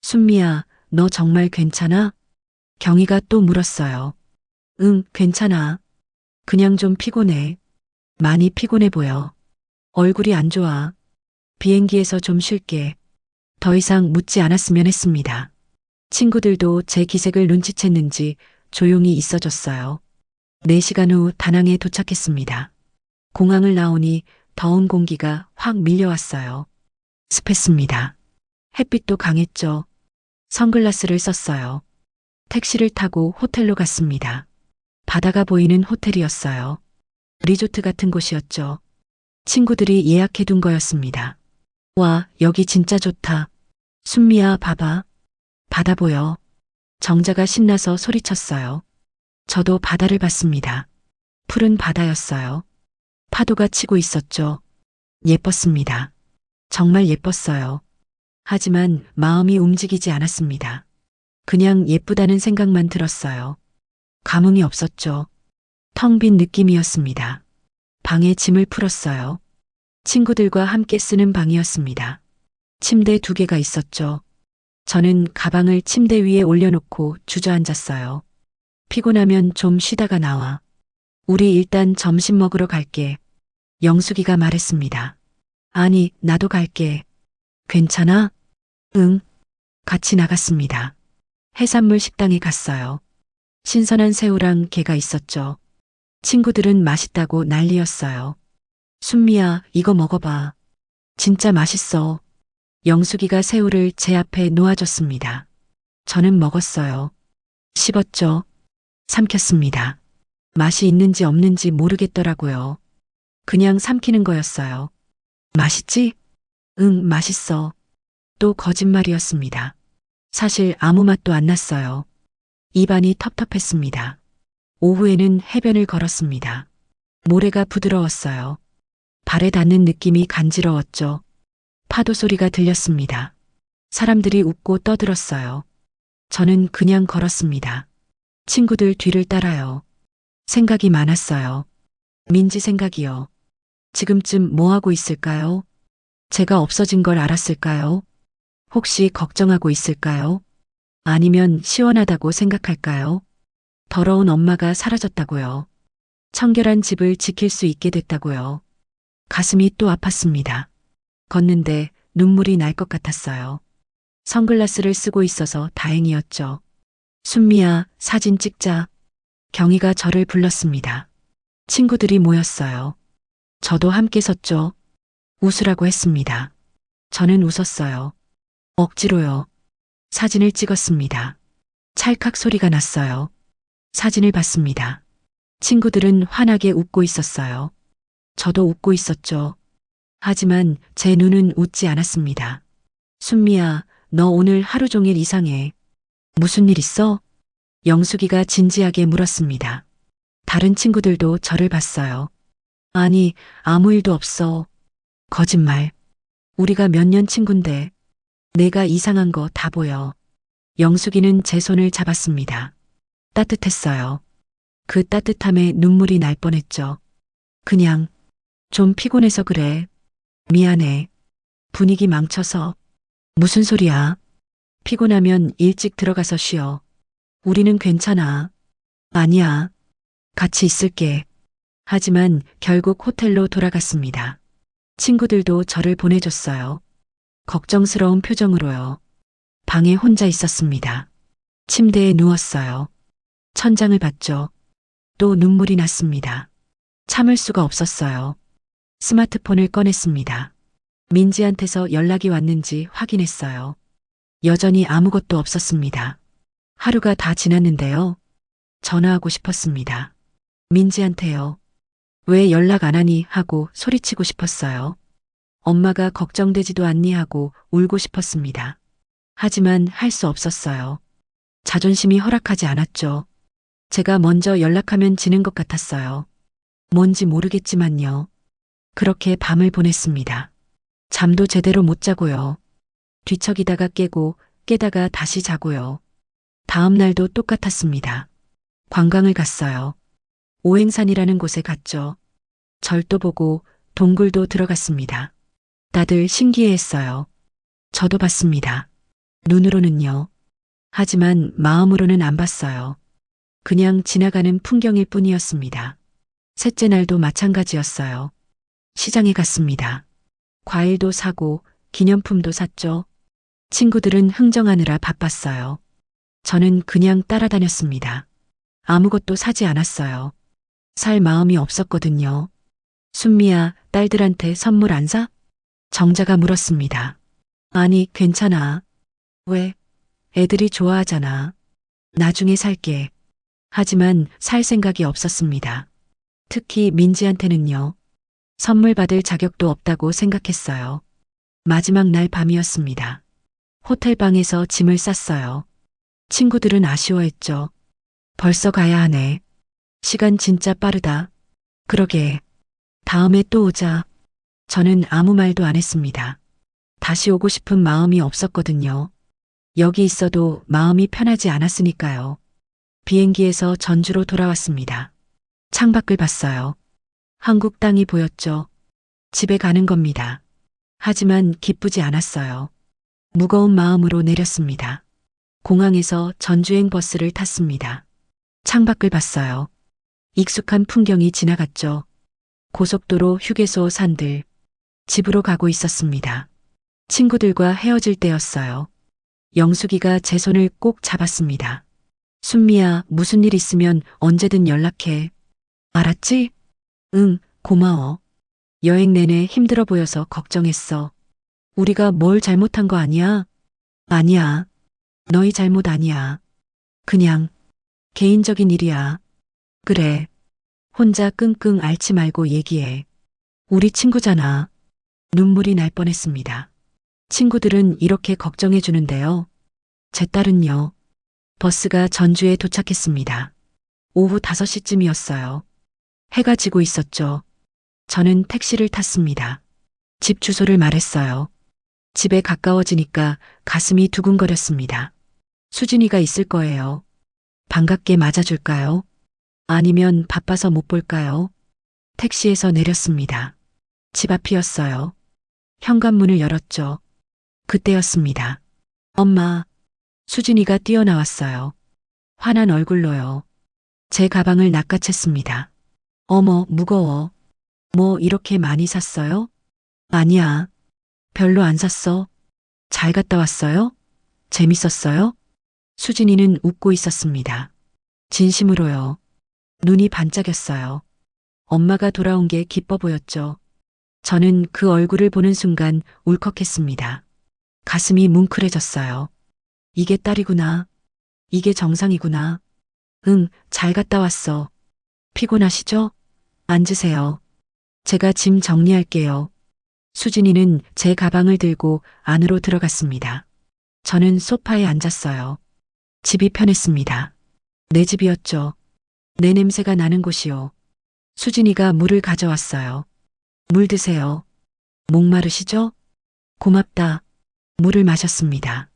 Speaker 1: 순미야, 너 정말 괜찮아? 경희가 또 물었어요. 응, 괜찮아. 그냥 좀 피곤해. 많이 피곤해 보여. 얼굴이 안 좋아. 비행기에서 좀 쉴게. 더 이상 묻지 않았으면 했습니다. 친구들도 제 기색을 눈치챘는지 조용히 있어졌어요. 4시간 후 다낭에 도착했습니다. 공항을 나오니 더운 공기가 확 밀려왔어요. 습했습니다. 햇빛도 강했죠. 선글라스를 썼어요. 택시를 타고 호텔로 갔습니다. 바다가 보이는 호텔이었어요. 리조트 같은 곳이었죠. 친구들이 예약해둔 거였습니다. 와, 여기 진짜 좋다. 순미야, 봐봐. 바다 보여. 정자가 신나서 소리쳤어요. 저도 바다를 봤습니다. 푸른 바다였어요. 파도가 치고 있었죠. 예뻤습니다. 정말 예뻤어요. 하지만 마음이 움직이지 않았습니다. 그냥 예쁘다는 생각만 들었어요. 감흥이 없었죠. 텅 빈 느낌이었습니다. 방에 짐을 풀었어요. 친구들과 함께 쓰는 방이었습니다. 침대 2개가 있었죠. 저는 가방을 침대 위에 올려놓고 주저앉았어요. 피곤하면 좀 쉬다가 나와. 우리 일단 점심 먹으러 갈게. 영숙이가 말했습니다. 아니, 나도 갈게. 괜찮아? 응. 같이 나갔습니다. 해산물 식당에 갔어요. 신선한 새우랑 게가 있었죠. 친구들은 맛있다고 난리였어요. 순미야, 이거 먹어봐. 진짜 맛있어. 영숙이가 새우를 제 앞에 놓아줬습니다. 저는 먹었어요. 씹었죠. 삼켰습니다. 맛이 있는지 없는지 모르겠더라고요. 그냥 삼키는 거였어요. 맛있지? 응, 맛있어. 또 거짓말이었습니다. 사실 아무 맛도 안 났어요. 입안이 텁텁했습니다. 오후에는 해변을 걸었습니다. 모래가 부드러웠어요. 발에 닿는 느낌이 간지러웠죠. 파도 소리가 들렸습니다. 사람들이 웃고 떠들었어요. 저는 그냥 걸었습니다. 친구들 뒤를 따라요. 생각이 많았어요. 민지 생각이요. 지금쯤 뭐 하고 있을까요? 제가 없어진 걸 알았을까요? 혹시 걱정하고 있을까요? 아니면 시원하다고 생각할까요? 더러운 엄마가 사라졌다고요. 청결한 집을 지킬 수 있게 됐다고요. 가슴이 또 아팠습니다. 걷는데 눈물이 날 것 같았어요. 선글라스를 쓰고 있어서 다행이었죠. 순미야, 사진 찍자. 경희가 저를 불렀습니다. 친구들이 모였어요. 저도 함께 섰죠. 웃으라고 했습니다. 저는 웃었어요. 억지로요. 사진을 찍었습니다. 찰칵 소리가 났어요. 사진을 봤습니다. 친구들은 환하게 웃고 있었어요. 저도 웃고 있었죠. 하지만 제 눈은 웃지 않았습니다. 순미야, 너 오늘 하루 종일 이상해. 무슨 일 있어? 영숙이가 진지하게 물었습니다. 다른 친구들도 저를 봤어요. 아니, 아무 일도 없어. 거짓말. 우리가 몇 년 친군데 내가 이상한 거 다 보여. 영숙이는 제 손을 잡았습니다. 따뜻했어요. 그 따뜻함에 눈물이 날 뻔했죠. 그냥 좀 피곤해서 그래. 미안해. 분위기 망쳐서. 무슨 소리야? 피곤하면 일찍 들어가서 쉬어. 우리는 괜찮아. 아니야. 같이 있을게. 하지만 결국 호텔로 돌아갔습니다. 친구들도 저를 보내줬어요. 걱정스러운 표정으로요. 방에 혼자 있었습니다. 침대에 누웠어요. 천장을 봤죠. 또 눈물이 났습니다. 참을 수가 없었어요. 스마트폰을 꺼냈습니다. 민지한테서 연락이 왔는지 확인했어요. 여전히 아무것도 없었습니다. 하루가 다 지났는데요. 전화하고 싶었습니다. 민지한테요. 왜 연락 안 하니 하고 소리치고 싶었어요. 엄마가 걱정되지도 않니 하고 울고 싶었습니다. 하지만 할 수 없었어요. 자존심이 허락하지 않았죠. 제가 먼저 연락하면 지는 것 같았어요. 뭔지 모르겠지만요. 그렇게 밤을 보냈습니다. 잠도 제대로 못 자고요. 뒤척이다가 깨고 깨다가 다시 자고요. 다음 날도 똑같았습니다. 관광을 갔어요. 오행산이라는 곳에 갔죠. 절도 보고 동굴도 들어갔습니다. 다들 신기해했어요. 저도 봤습니다. 눈으로는요. 하지만 마음으로는 안 봤어요. 그냥 지나가는 풍경일 뿐이었습니다. 셋째 날도 마찬가지였어요. 시장에 갔습니다. 과일도 사고 기념품도 샀죠. 친구들은 흥정하느라 바빴어요. 저는 그냥 따라다녔습니다. 아무것도 사지 않았어요. 살 마음이 없었거든요. 순미야, 딸들한테 선물 안 사? 정자가 물었습니다. 아니, 괜찮아. 왜? 애들이 좋아하잖아. 나중에 살게. 하지만 살 생각이 없었습니다. 특히 민지한테는요. 선물 받을 자격도 없다고 생각했어요. 마지막 날 밤이었습니다. 호텔 방에서 짐을 쌌어요. 친구들은 아쉬워했죠. 벌써 가야 하네. 시간 진짜 빠르다. 그러게. 다음에 또 오자. 저는 아무 말도 안 했습니다. 다시 오고 싶은 마음이 없었거든요. 여기 있어도 마음이 편하지 않았으니까요. 비행기에서 전주로 돌아왔습니다. 창밖을 봤어요. 한국 땅이 보였죠. 집에 가는 겁니다. 하지만 기쁘지 않았어요. 무거운 마음으로 내렸습니다. 공항에서 전주행 버스를 탔습니다. 창밖을 봤어요. 익숙한 풍경이 지나갔죠. 고속도로, 휴게소, 산들. 집으로 가고 있었습니다. 친구들과 헤어질 때였어요. 영숙이가 제 손을 꼭 잡았습니다. 순미야, 무슨 일 있으면 언제든 연락해. 알았지? 응, 고마워. 여행 내내 힘들어 보여서 걱정했어. 우리가 뭘 잘못한 거 아니야? 아니야. 너희 잘못 아니야. 그냥 개인적인 일이야. 그래. 혼자 끙끙 앓지 말고 얘기해. 우리 친구잖아. 눈물이 날 뻔했습니다. 친구들은 이렇게 걱정해 주는데요. 제 딸은요. 버스가 전주에 도착했습니다. 오후 5시쯤이었어요. 해가 지고 있었죠. 저는 택시를 탔습니다. 집 주소를 말했어요. 집에 가까워지니까 가슴이 두근거렸습니다. 수진이가 있을 거예요. 반갑게 맞아줄까요? 아니면 바빠서 못 볼까요? 택시에서 내렸습니다. 집 앞이었어요. 현관문을 열었죠. 그때였습니다. 엄마, 수진이가 뛰어나왔어요. 화난 얼굴로요. 제 가방을 낚아챘습니다. 어머, 무거워. 뭐 이렇게 많이 샀어요? 아니야. 별로 안 샀어. 잘 갔다 왔어요? 재밌었어요? 수진이는 웃고 있었습니다. 진심으로요. 눈이 반짝였어요. 엄마가 돌아온 게 기뻐 보였죠. 저는 그 얼굴을 보는 순간 울컥했습니다. 가슴이 뭉클해졌어요. 이게 딸이구나. 이게 정상이구나. 응, 잘 갔다 왔어. 피곤하시죠? 앉으세요. 제가 짐 정리할게요. 수진이는 제 가방을 들고 안으로 들어갔습니다. 저는 소파에 앉았어요. 집이 편했습니다. 내 집이었죠. 내 냄새가 나는 곳이요. 수진이가 물을 가져왔어요. 물 드세요. 목마르시죠? 고맙다. 물을 마셨습니다.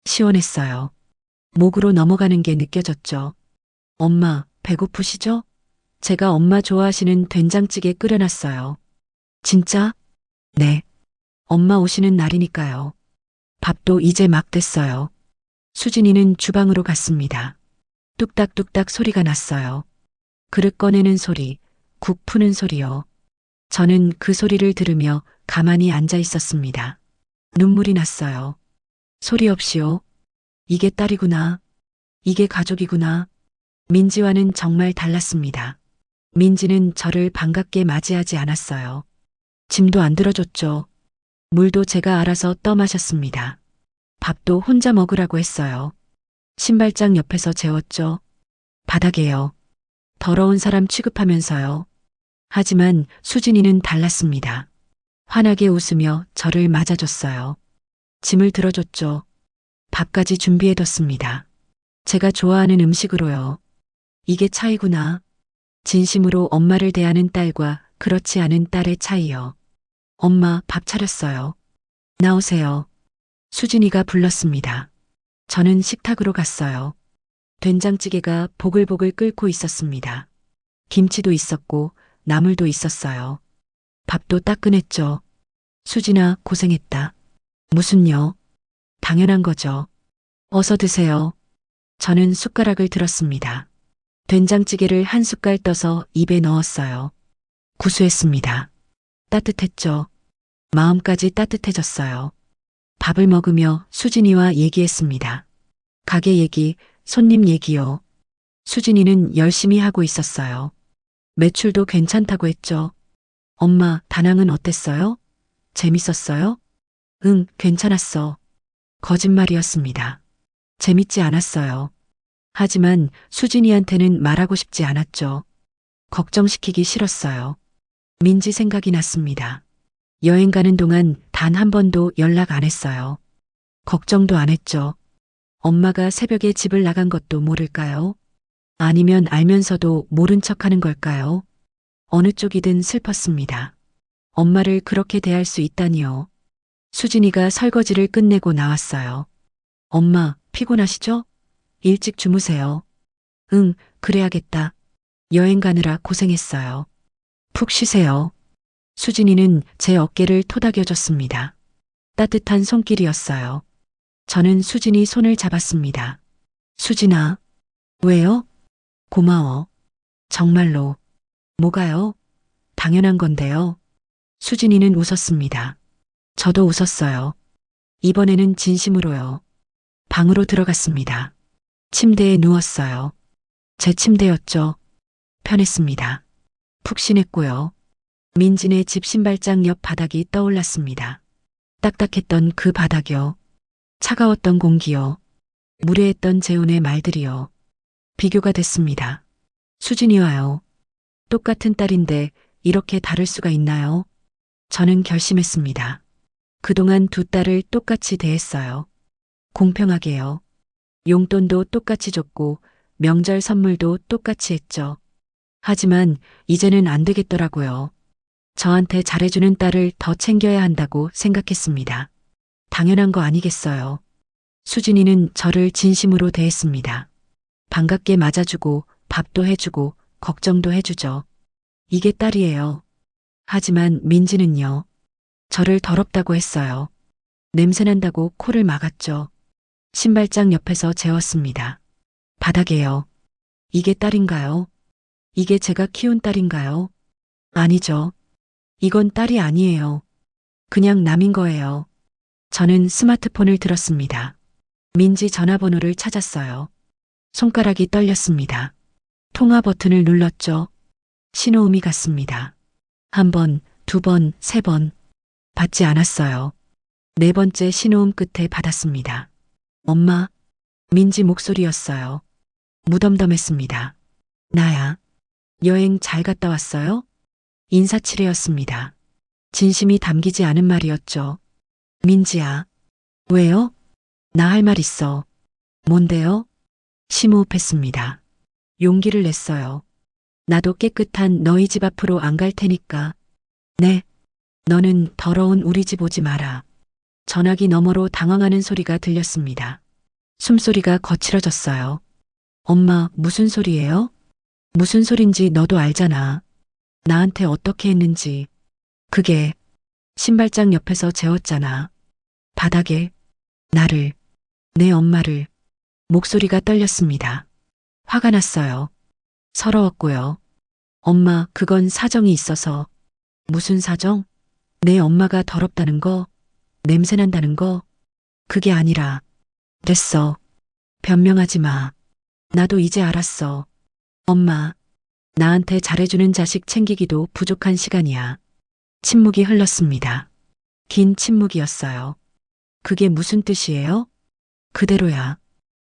Speaker 1: 시원했어요. 목으로 넘어가는 게 느껴졌죠. 엄마, 배고프시죠? 제가 엄마 좋아하시는 된장찌개 끓여놨어요. 진짜? 네. 엄마 오시는 날이니까요. 밥도 이제 막 됐어요. 수진이는 주방으로 갔습니다. 뚝딱뚝딱 소리가 났어요. 그릇 꺼내는 소리, 국 푸는 소리요. 저는 그 소리를 들으며 가만히 앉아 있었습니다. 눈물이 났어요. 소리 없이요. 이게 딸이구나. 이게 가족이구나. 민지와는 정말 달랐습니다. 민지는 저를 반갑게 맞이하지 않았어요. 짐도 안 들어줬죠. 물도 제가 알아서 떠마셨습니다. 밥도 혼자 먹으라고 했어요. 신발장 옆에서 재웠죠. 바닥에요. 더러운 사람 취급하면서요. 하지만 수진이는 달랐습니다. 환하게 웃으며 저를 맞아줬어요. 짐을 들어줬죠. 밥까지 준비해뒀습니다. 제가 좋아하는 음식으로요. 이게 차이구나. 진심으로 엄마를 대하는 딸과 그렇지 않은 딸의 차이요. 엄마, 밥 차렸어요. 나오세요. 수진이가 불렀습니다. 저는 식탁으로 갔어요. 된장찌개가 보글보글 끓고 있었습니다. 김치도 있었고 나물도 있었어요. 밥도 따끈했죠. 수진아, 고생했다. 무슨요? 당연한 거죠. 어서 드세요. 저는 숟가락을 들었습니다. 된장찌개를 한 숟갈 떠서 입에 넣었어요. 구수했습니다. 따뜻했죠. 마음까지 따뜻해졌어요. 밥을 먹으며 수진이와 얘기했습니다. 가게 얘기, 손님 얘기요. 수진이는 열심히 하고 있었어요. 매출도 괜찮다고 했죠. 엄마, 다낭은 어땠어요? 재밌었어요? 응, 괜찮았어. 거짓말이었습니다. 재밌지 않았어요. 하지만 수진이한테는 말하고 싶지 않았죠. 걱정시키기 싫었어요. 민지 생각이 났습니다. 여행 가는 동안 단 한 번도 연락 안 했어요. 걱정도 안 했죠. 엄마가 새벽에 집을 나간 것도 모를까요? 아니면 알면서도 모른 척 하는 걸까요? 어느 쪽이든 슬펐습니다. 엄마를 그렇게 대할 수 있다니요. 수진이가 설거지를 끝내고 나왔어요. 엄마, 피곤하시죠? 일찍 주무세요. 응, 그래야겠다. 여행 가느라 고생했어요. 푹 쉬세요. 수진이는 제 어깨를 토닥여줬습니다. 따뜻한 손길이었어요. 저는 수진이 손을 잡았습니다. 수진아. 왜요? 고마워. 정말로. 뭐가요? 당연한 건데요. 수진이는 웃었습니다. 저도 웃었어요. 이번에는 진심으로요. 방으로 들어갔습니다. 침대에 누웠어요. 제 침대였죠. 편했습니다. 푹신했고요. 민진의 집 신발장 옆 바닥이 떠올랐습니다. 딱딱했던 그 바닥이요. 차가웠던 공기요. 무례했던 재훈의 말들이요. 비교가 됐습니다. 수진이와요. 똑같은 딸인데 이렇게 다를 수가 있나요? 저는 결심했습니다. 그동안 두 딸을 똑같이 대했어요. 공평하게요. 용돈도 똑같이 줬고 명절 선물도 똑같이 했죠. 하지만 이제는 안 되겠더라고요. 저한테 잘해주는 딸을 더 챙겨야 한다고 생각했습니다. 당연한 거 아니겠어요. 수진이는 저를 진심으로 대했습니다. 반갑게 맞아주고 밥도 해주고 걱정도 해주죠. 이게 딸이에요. 하지만 민지는요. 저를 더럽다고 했어요. 냄새난다고 코를 막았죠. 신발장 옆에서 재웠습니다. 바닥에요. 이게 딸인가요? 이게 제가 키운 딸인가요? 아니죠. 이건 딸이 아니에요. 그냥 남인 거예요. 저는 스마트폰을 들었습니다. 민지 전화번호를 찾았어요. 손가락이 떨렸습니다. 통화 버튼을 눌렀죠. 신호음이 갔습니다. 한 번, 두 번, 세 번. 받지 않았어요. 네 번째 신호음 끝에 받았습니다. 엄마. 민지 목소리였어요. 무덤덤했습니다. 나야. 여행 잘 갔다 왔어요? 인사치레였습니다. 진심이 담기지 않은 말이었죠. 민지야. 왜요? 나 할 말 있어. 뭔데요? 심호흡했습니다. 용기를 냈어요. 나도 깨끗한 너희 집 앞으로 안 갈 테니까. 네. 너는 더러운 우리 집 오지 마라. 전화기 너머로 당황하는 소리가 들렸습니다. 숨소리가 거칠어졌어요. 엄마, 무슨 소리예요? 무슨 소린지 너도 알잖아. 나한테 어떻게 했는지. 그게 신발장 옆에서 재웠잖아. 바닥에 나를, 내 엄마를. 목소리가 떨렸습니다. 화가 났어요. 서러웠고요. 엄마, 그건 사정이 있어서. 무슨 사정? 내 엄마가 더럽다는 거? 냄새난다는 거? 그게 아니라. 됐어. 변명하지 마. 나도 이제 알았어. 엄마, 나한테 잘해주는 자식 챙기기도 부족한 시간이야. 침묵이 흘렀습니다. 긴 침묵이었어요. 그게 무슨 뜻이에요? 그대로야.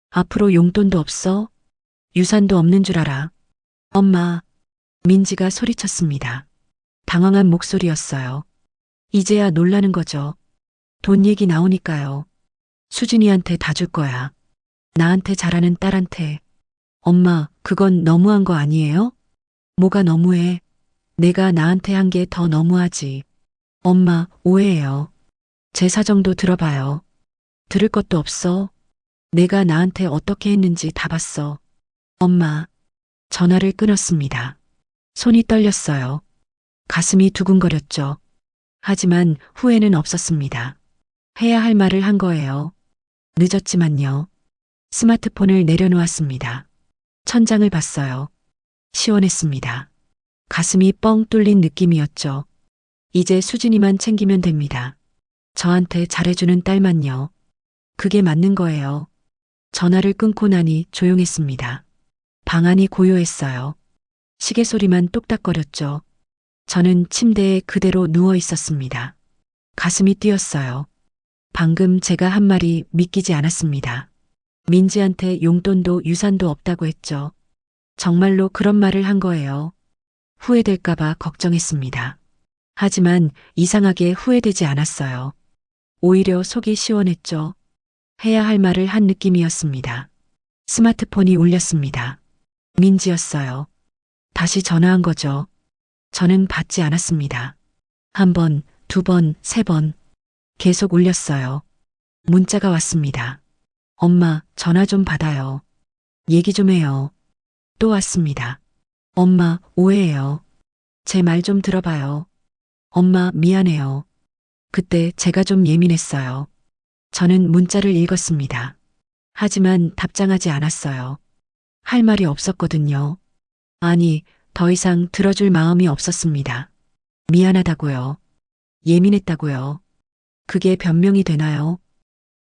Speaker 1: 앞으로 용돈도 없어? 유산도 없는 줄 알아. 엄마, 민지가 소리쳤습니다. 당황한 목소리였어요. 이제야 놀라는 거죠. 돈 얘기 나오니까요. 수진이한테 다 줄 거야. 나한테 잘하는 딸한테. 엄마, 그건 너무한 거 아니에요? 뭐가 너무해? 내가 나한테 한 게 더 너무하지. 엄마, 오해해요. 제 사정도 들어봐요. 들을 것도 없어. 내가 나한테 어떻게 했는지 다 봤어. 엄마, 전화를 끊었습니다. 손이 떨렸어요. 가슴이 두근거렸죠. 하지만 후회는 없었습니다. 해야 할 말을 한 거예요. 늦었지만요. 스마트폰을 내려놓았습니다. 천장을 봤어요. 시원했습니다. 가슴이 뻥 뚫린 느낌이었죠. 이제 수진이만 챙기면 됩니다. 저한테 잘해주는 딸만요. 그게 맞는 거예요. 전화를 끊고 나니 조용했습니다. 방 안이 고요했어요. 시계 소리만 똑딱거렸죠. 저는 침대에 그대로 누워 있었습니다. 가슴이 뛰었어요. 방금 제가 한 말이 믿기지 않았습니다. 민지한테 용돈도 유산도 없다고 했죠. 정말로 그런 말을 한 거예요. 후회될까봐 걱정했습니다. 하지만 이상하게 후회되지 않았어요. 오히려 속이 시원했죠. 해야 할 말을 한 느낌이었습니다. 스마트폰이 울렸습니다. 민지였어요. 다시 전화한 거죠. 저는 받지 않았습니다. 한 번, 두 번, 세 번. 계속 울렸어요. 문자가 왔습니다. 엄마, 전화 좀 받아요. 얘기 좀 해요. 또 왔습니다. 엄마, 오해해요. 제 말 좀 들어봐요. 엄마, 미안해요. 그때 제가 좀 예민했어요. 저는 문자를 읽었습니다. 하지만 답장하지 않았어요. 할 말이 없었거든요. 아니, 더 이상 들어줄 마음이 없었습니다. 미안하다고요. 예민했다고요. 그게 변명이 되나요?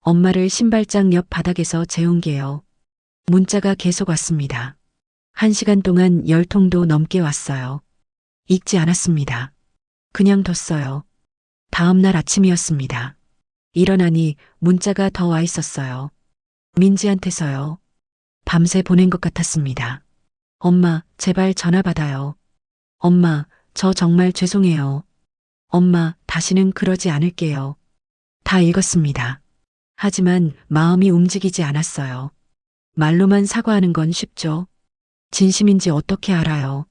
Speaker 1: 엄마를 신발장 옆 바닥에서 재운 게요. 문자가 계속 왔습니다. 1시간 동안 10통도 넘게 왔어요. 읽지 않았습니다. 그냥 뒀어요. 다음 날 아침이었습니다. 일어나니 문자가 더 와 있었어요. 민지한테서요. 밤새 보낸 것 같았습니다. 엄마, 제발 전화 받아요. 엄마, 저 정말 죄송해요. 엄마, 다시는 그러지 않을게요. 다 읽었습니다. 하지만 마음이 움직이지 않았어요. 말로만 사과하는 건 쉽죠. 진심인지 어떻게 알아요.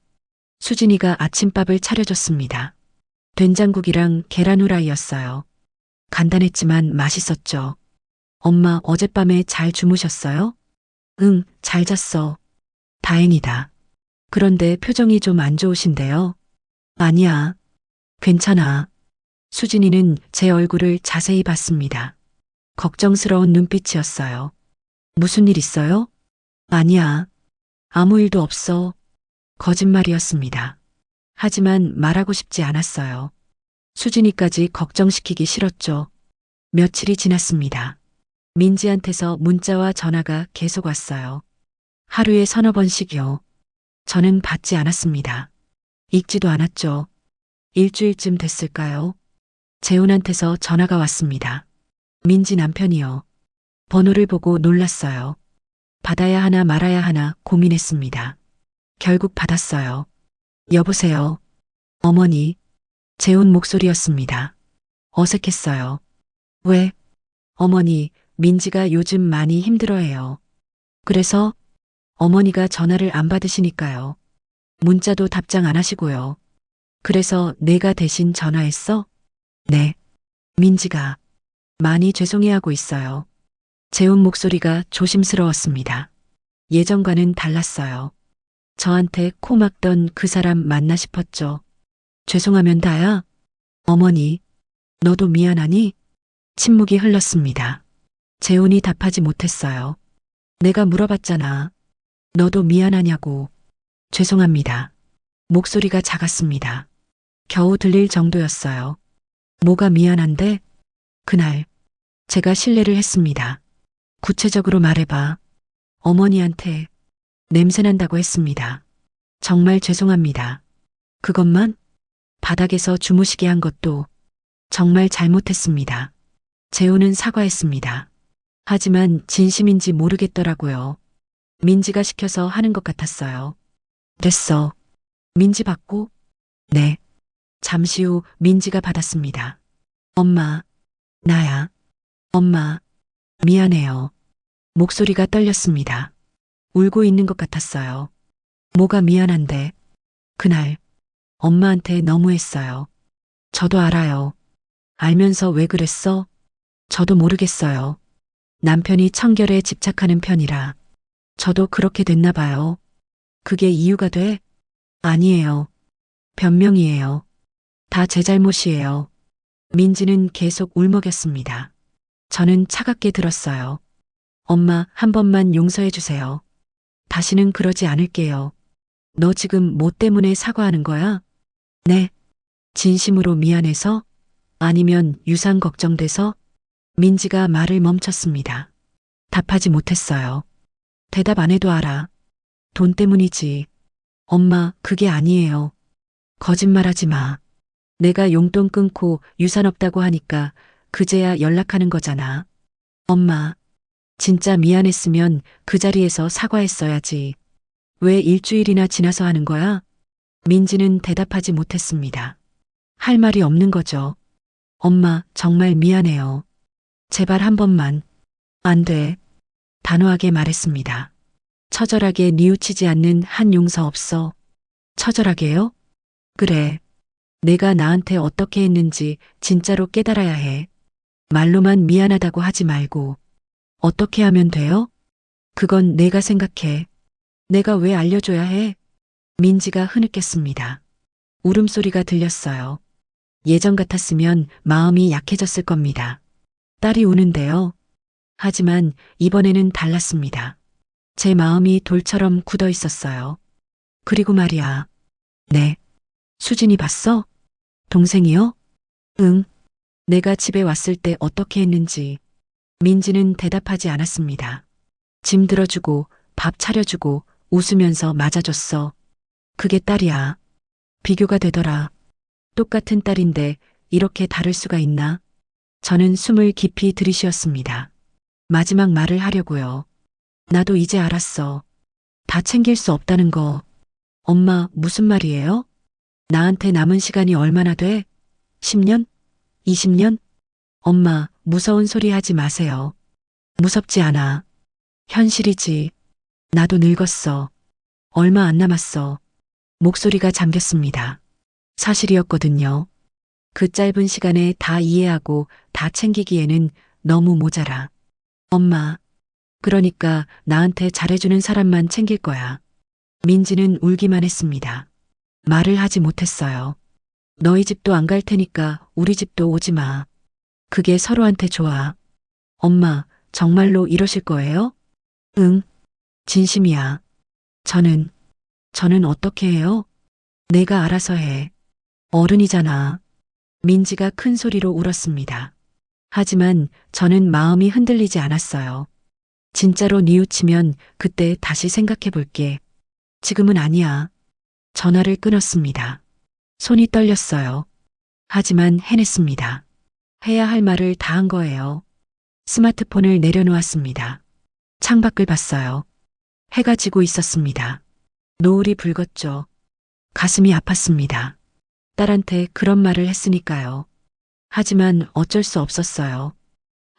Speaker 1: 수진이가 아침밥을 차려줬습니다. 된장국이랑 계란 후라이였어요. 간단했지만 맛있었죠. 엄마, 어젯밤에 잘 주무셨어요? 응, 잘 잤어. 다행이다. 그런데 표정이 좀 안 좋으신데요? 아니야. 괜찮아. 수진이는 제 얼굴을 자세히 봤습니다. 걱정스러운 눈빛이었어요. 무슨 일 있어요? 아니야. 아무 일도 없어. 거짓말이었습니다. 하지만 말하고 싶지 않았어요. 수진이까지 걱정시키기 싫었죠. 며칠이 지났습니다. 민지한테서 문자와 전화가 계속 왔어요. 하루에 서너 번씩이요. 저는 받지 않았습니다. 읽지도 않았죠. 일주일쯤 됐을까요? 재훈한테서 전화가 왔습니다. 민지 남편이요. 번호를 보고 놀랐어요. 받아야 하나 말아야 하나 고민했습니다. 결국 받았어요. 여보세요. 어머니. 재훈 목소리였습니다. 어색했어요. 왜? 어머니, 민지가 요즘 많이 힘들어해요. 그래서 어머니가 전화를 안 받으시니까요. 문자도 답장 안 하시고요. 그래서 내가 대신 전화했어? 네. 민지가 많이 죄송해하고 있어요. 재훈 목소리가 조심스러웠습니다. 예전과는 달랐어요. 저한테 코 막던 그 사람 맞나 싶었죠. 죄송하면 다야? 어머니, 너도 미안하니? 침묵이 흘렀습니다. 재훈이 답하지 못했어요. 내가 물어봤잖아. 너도 미안하냐고. 죄송합니다. 목소리가 작았습니다. 겨우 들릴 정도였어요. 뭐가 미안한데? 그날 제가 실례를 했습니다. 구체적으로 말해봐. 어머니한테 냄새난다고 했습니다. 정말 죄송합니다. 그것만 바닥에서 주무시게 한 것도 정말 잘못했습니다. 재호는 사과했습니다. 하지만 진심인지 모르겠더라고요. 민지가 시켜서 하는 것 같았어요. 됐어. 민지 받고? 네. 잠시 후 민지가 받았습니다. 엄마, 나야. 엄마, 미안해요. 목소리가 떨렸습니다. 울고 있는 것 같았어요. 뭐가 미안한데? 그날 엄마한테 너무했어요. 저도 알아요. 알면서 왜 그랬어? 저도 모르겠어요. 남편이 청결에 집착하는 편이라 저도 그렇게 됐나 봐요. 그게 이유가 돼? 아니에요. 변명이에요. 다 제 잘못이에요. 민지는 계속 울먹였습니다. 저는 차갑게 들었어요. 엄마, 한 번만 용서해 주세요. 다시는 그러지 않을게요. 너 지금 뭐 때문에 사과하는 거야? 네. 진심으로 미안해서? 아니면 유산 걱정돼서? 민지가 말을 멈췄습니다. 답하지 못했어요. 대답 안 해도 알아. 돈 때문이지. 엄마, 그게 아니에요. 거짓말하지 마. 내가 용돈 끊고 유산 없다고 하니까 그제야 연락하는 거잖아. 엄마, 진짜 미안했으면 그 자리에서 사과했어야지. 왜 일주일이나 지나서 하는 거야? 민지는 대답하지 못했습니다. 할 말이 없는 거죠. 엄마, 정말 미안해요. 제발 한 번만. 안 돼. 단호하게 말했습니다. 처절하게 뉘우치지 않는 한 용서 없어. 처절하게요? 그래. 내가 나한테 어떻게 했는지 진짜로 깨달아야 해. 말로만 미안하다고 하지 말고. 어떻게 하면 돼요? 그건 내가 생각해. 내가 왜 알려줘야 해? 민지가 흐느꼈습니다. 울음소리가 들렸어요. 예전 같았으면 마음이 약해졌을 겁니다. 딸이 우는데요. 하지만 이번에는 달랐습니다. 제 마음이 돌처럼 굳어 있었어요. 그리고 말이야. 네. 수진이 봤어? 동생이요? 응. 내가 집에 왔을 때 어떻게 했는지. 민지는 대답하지 않았습니다. 짐 들어주고 밥 차려주고 웃으면서 맞아줬어. 그게 딸이야. 비교가 되더라. 똑같은 딸인데 이렇게 다를 수가 있나? 저는 숨을 깊이 들이쉬었습니다. 마지막 말을 하려고요. 나도 이제 알았어. 다 챙길 수 없다는 거. 엄마, 무슨 말이에요? 나한테 남은 시간이 얼마나 돼? 10년? 20년? 엄마, 무서운 소리 하지 마세요. 무섭지 않아. 현실이지. 나도 늙었어. 얼마 안 남았어. 목소리가 잠겼습니다. 사실이었거든요. 그 짧은 시간에 다 이해하고 다 챙기기에는 너무 모자라. 엄마, 그러니까 나한테 잘해주는 사람만 챙길 거야. 민지는 울기만 했습니다. 말을 하지 못했어요. 너희 집도 안 갈 테니까 우리 집도 오지 마. 그게 서로한테 좋아. 엄마, 정말로 이러실 거예요? 응, 진심이야. 저는 어떻게 해요? 내가 알아서 해. 어른이잖아. 민지가 큰 소리로 울었습니다. 하지만 저는 마음이 흔들리지 않았어요. 진짜로 뉘우치면 그때 다시 생각해 볼게. 지금은 아니야. 전화를 끊었습니다. 손이 떨렸어요. 하지만 해냈습니다. 해야 할 말을 다 한 거예요. 스마트폰을 내려놓았습니다. 창밖을 봤어요. 해가 지고 있었습니다. 노을이 붉었죠. 가슴이 아팠습니다. 딸한테 그런 말을 했으니까요. 하지만 어쩔 수 없었어요.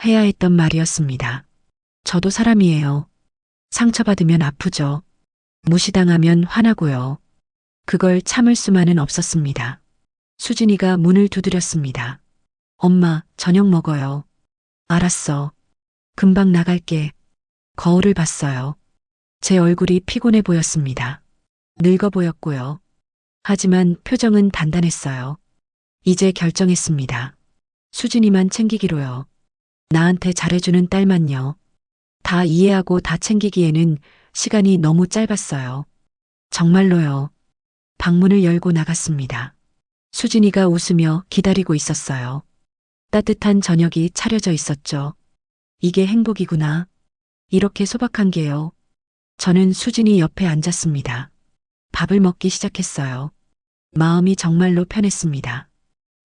Speaker 1: 해야 했던 말이었습니다. 저도 사람이에요. 상처받으면 아프죠. 무시당하면 화나고요. 그걸 참을 수만은 없었습니다. 수진이가 문을 두드렸습니다. 엄마, 저녁 먹어요. 알았어. 금방 나갈게. 거울을 봤어요. 제 얼굴이 피곤해 보였습니다. 늙어 보였고요. 하지만 표정은 단단했어요. 이제 결정했습니다. 수진이만 챙기기로요. 나한테 잘해주는 딸만요. 다 이해하고 다 챙기기에는 시간이 너무 짧았어요. 정말로요. 방문을 열고 나갔습니다. 수진이가 웃으며 기다리고 있었어요. 따뜻한 저녁이 차려져 있었죠. 이게 행복이구나. 이렇게 소박한 게요. 저는 수진이 옆에 앉았습니다. 밥을 먹기 시작했어요. 마음이 정말로 편했습니다.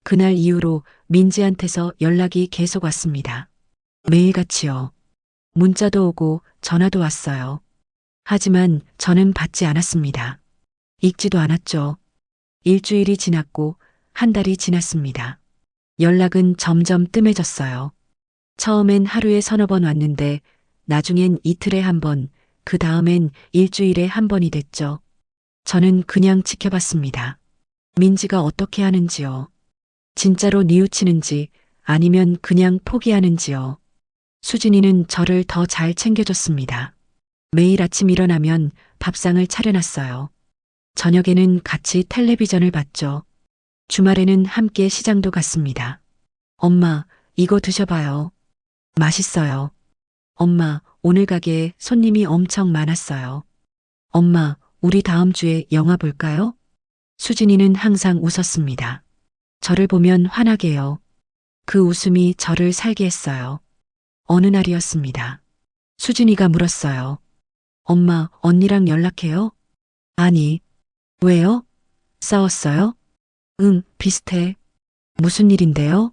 Speaker 1: 그날 이후로 민지한테서 연락이 계속 왔습니다. 매일같이요. 문자도 오고 전화도 왔어요. 하지만 저는 받지 않았습니다. 읽지도 않았죠. 일주일이 지났고 한 달이 지났습니다. 연락은 점점 뜸해졌어요. 처음엔 하루에 서너 번 왔는데 나중엔 이틀에 한 번, 그 다음엔 일주일에 한 번이 됐죠. 저는 그냥 지켜봤습니다. 민지가 어떻게 하는지요. 진짜로 뉘우치는지 아니면 그냥 포기하는지요. 수진이는 저를 더 잘 챙겨줬습니다. 매일 아침 일어나면 밥상을 차려놨어요. 저녁에는 같이 텔레비전을 봤죠. 주말에는 함께 시장도 갔습니다. 엄마, 이거 드셔봐요. 맛있어요. 엄마, 오늘 가게에 손님이 엄청 많았어요. 엄마, 우리 다음 주에 영화 볼까요? 수진이는 항상 웃었습니다. 저를 보면 환하게요. 그 웃음이 저를 살게 했어요. 어느 날이었습니다. 수진이가 물었어요. 엄마, 언니랑 연락해요? 아니. 왜요? 싸웠어요? 응, 비슷해. 무슨 일인데요?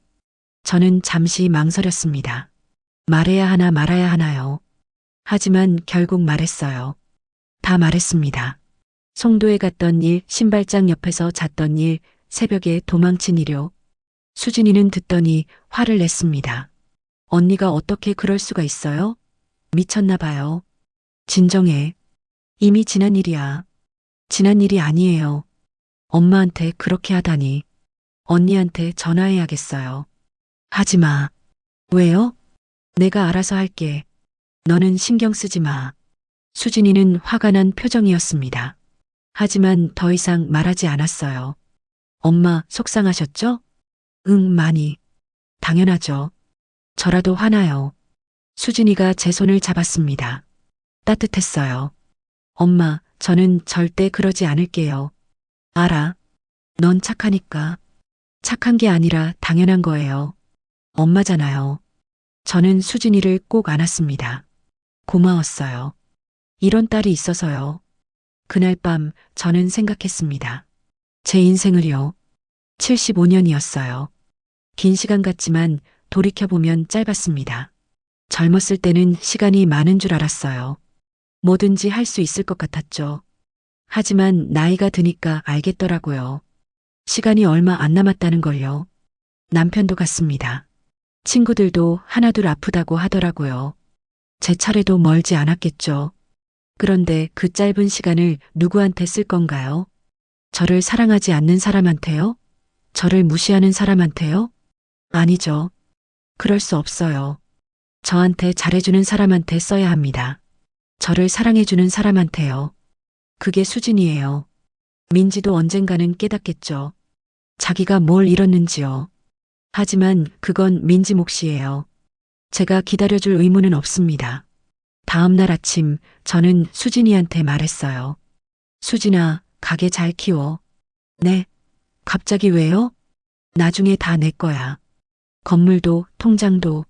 Speaker 1: 저는 잠시 망설였습니다. 말해야 하나 말아야 하나요? 하지만 결국 말했어요. 다 말했습니다. 송도에 갔던 일, 신발장 옆에서 잤던 일, 새벽에 도망친 일요. 수진이는 듣더니 화를 냈습니다. 언니가 어떻게 그럴 수가 있어요? 미쳤나 봐요. 진정해. 이미 지난 일이야. 지난 일이 아니에요. 엄마한테 그렇게 하다니. 언니한테 전화해야겠어요. 하지 마. 왜요? 내가 알아서 할게. 너는 신경 쓰지 마. 수진이는 화가 난 표정이었습니다. 하지만 더 이상 말하지 않았어요. 엄마 속상하셨죠? 응, 많이. 당연하죠. 저라도 화나요. 수진이가 제 손을 잡았습니다. 따뜻했어요. 엄마, 저는 절대 그러지 않을게요. 알아. 넌 착하니까. 착한 게 아니라 당연한 거예요. 엄마잖아요. 저는 수진이를 꼭 안았습니다. 고마웠어요. 이런 딸이 있어서요. 그날 밤 저는 생각했습니다. 제 인생을요. 75년이었어요. 긴 시간 같지만 돌이켜보면 짧았습니다. 젊었을 때는 시간이 많은 줄 알았어요. 뭐든지 할 수 있을 것 같았죠. 하지만 나이가 드니까 알겠더라고요. 시간이 얼마 안 남았다는 걸요. 남편도 같습니다. 친구들도 하나둘 아프다고 하더라고요. 제 차례도 멀지 않았겠죠. 그런데 그 짧은 시간을 누구한테 쓸 건가요? 저를 사랑하지 않는 사람한테요? 저를 무시하는 사람한테요? 아니죠. 그럴 수 없어요. 저한테 잘해주는 사람한테 써야 합니다. 저를 사랑해주는 사람한테요. 그게 수진이에요. 민지도 언젠가는 깨닫겠죠. 자기가 뭘 잃었는지요. 하지만 그건 민지 몫이에요. 제가 기다려줄 의무는 없습니다. 다음 날 아침 저는 수진이한테 말했어요. 수진아, 가게 잘 키워. 네. 갑자기 왜요? 나중에 다 내 거야. 건물도, 통장도.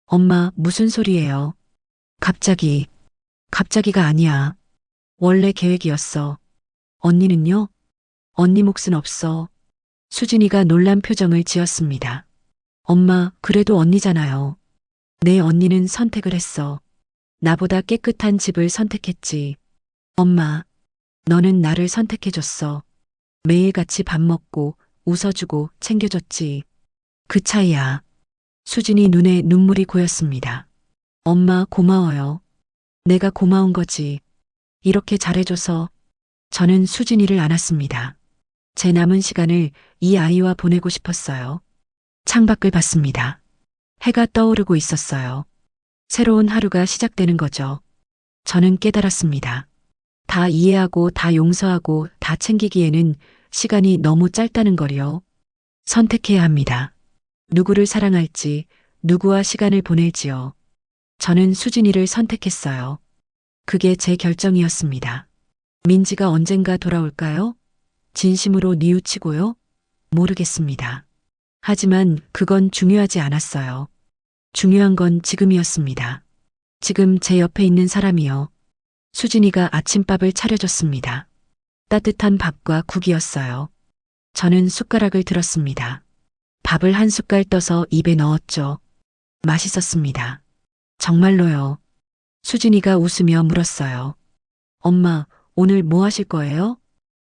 Speaker 1: 엄마, 무슨 소리예요? 갑자기. 갑자기가 아니야. 원래 계획이었어. 언니는요? 언니 몫은 없어. 수진이가 놀란 표정을 지었습니다. 엄마, 그래도 언니잖아요. 내 언니는 선택을 했어. 나보다 깨끗한 집을 선택했지. 엄마, 너는 나를 선택해줬어. 매일 같이 밥 먹고 웃어주고 챙겨줬지. 그 차이야. 수진이 눈에 눈물이 고였습니다. 엄마 고마워요. 내가 고마운 거지. 이렇게 잘해줘서. 저는 수진이를 안았습니다. 제 남은 시간을 이 아이와 보내고 싶었어요. 창밖을 봤습니다. 해가 떠오르고 있었어요. 새로운 하루가 시작되는 거죠. 저는 깨달았습니다. 다 이해하고 다 용서하고 다 챙기기에는 시간이 너무 짧다는 걸요. 선택해야 합니다. 누구를 사랑할지, 누구와 시간을 보낼지요. 저는 수진이를 선택했어요. 그게 제 결정이었습니다. 민지가 언젠가 돌아올까요? 진심으로 뉘우치고요? 모르겠습니다. 하지만 그건 중요하지 않았어요. 중요한 건 지금이었습니다. 지금 제 옆에 있는 사람이요. 수진이가 아침밥을 차려줬습니다. 따뜻한 밥과 국이었어요. 저는 숟가락을 들었습니다. 밥을 한 숟갈 떠서 입에 넣었죠. 맛있었습니다. 정말로요. 수진이가 웃으며 물었어요. 엄마, 오늘 뭐 하실 거예요?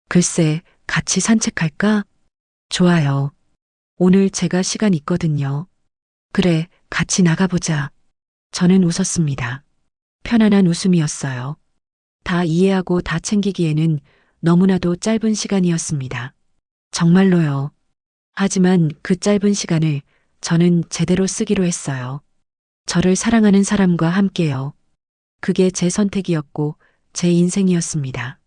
Speaker 1: 글쎄, 같이 산책할까? 좋아요. 오늘 제가 시간 있거든요. 그래, 같이 나가보자. 저는 웃었습니다. 편안한 웃음이었어요. 다 이해하고 다 챙기기에는 너무나도 짧은 시간이었습니다. 정말로요. 하지만 그 짧은 시간을 저는 제대로 쓰기로 했어요. 저를 사랑하는 사람과 함께요. 그게 제 선택이었고 제 인생이었습니다.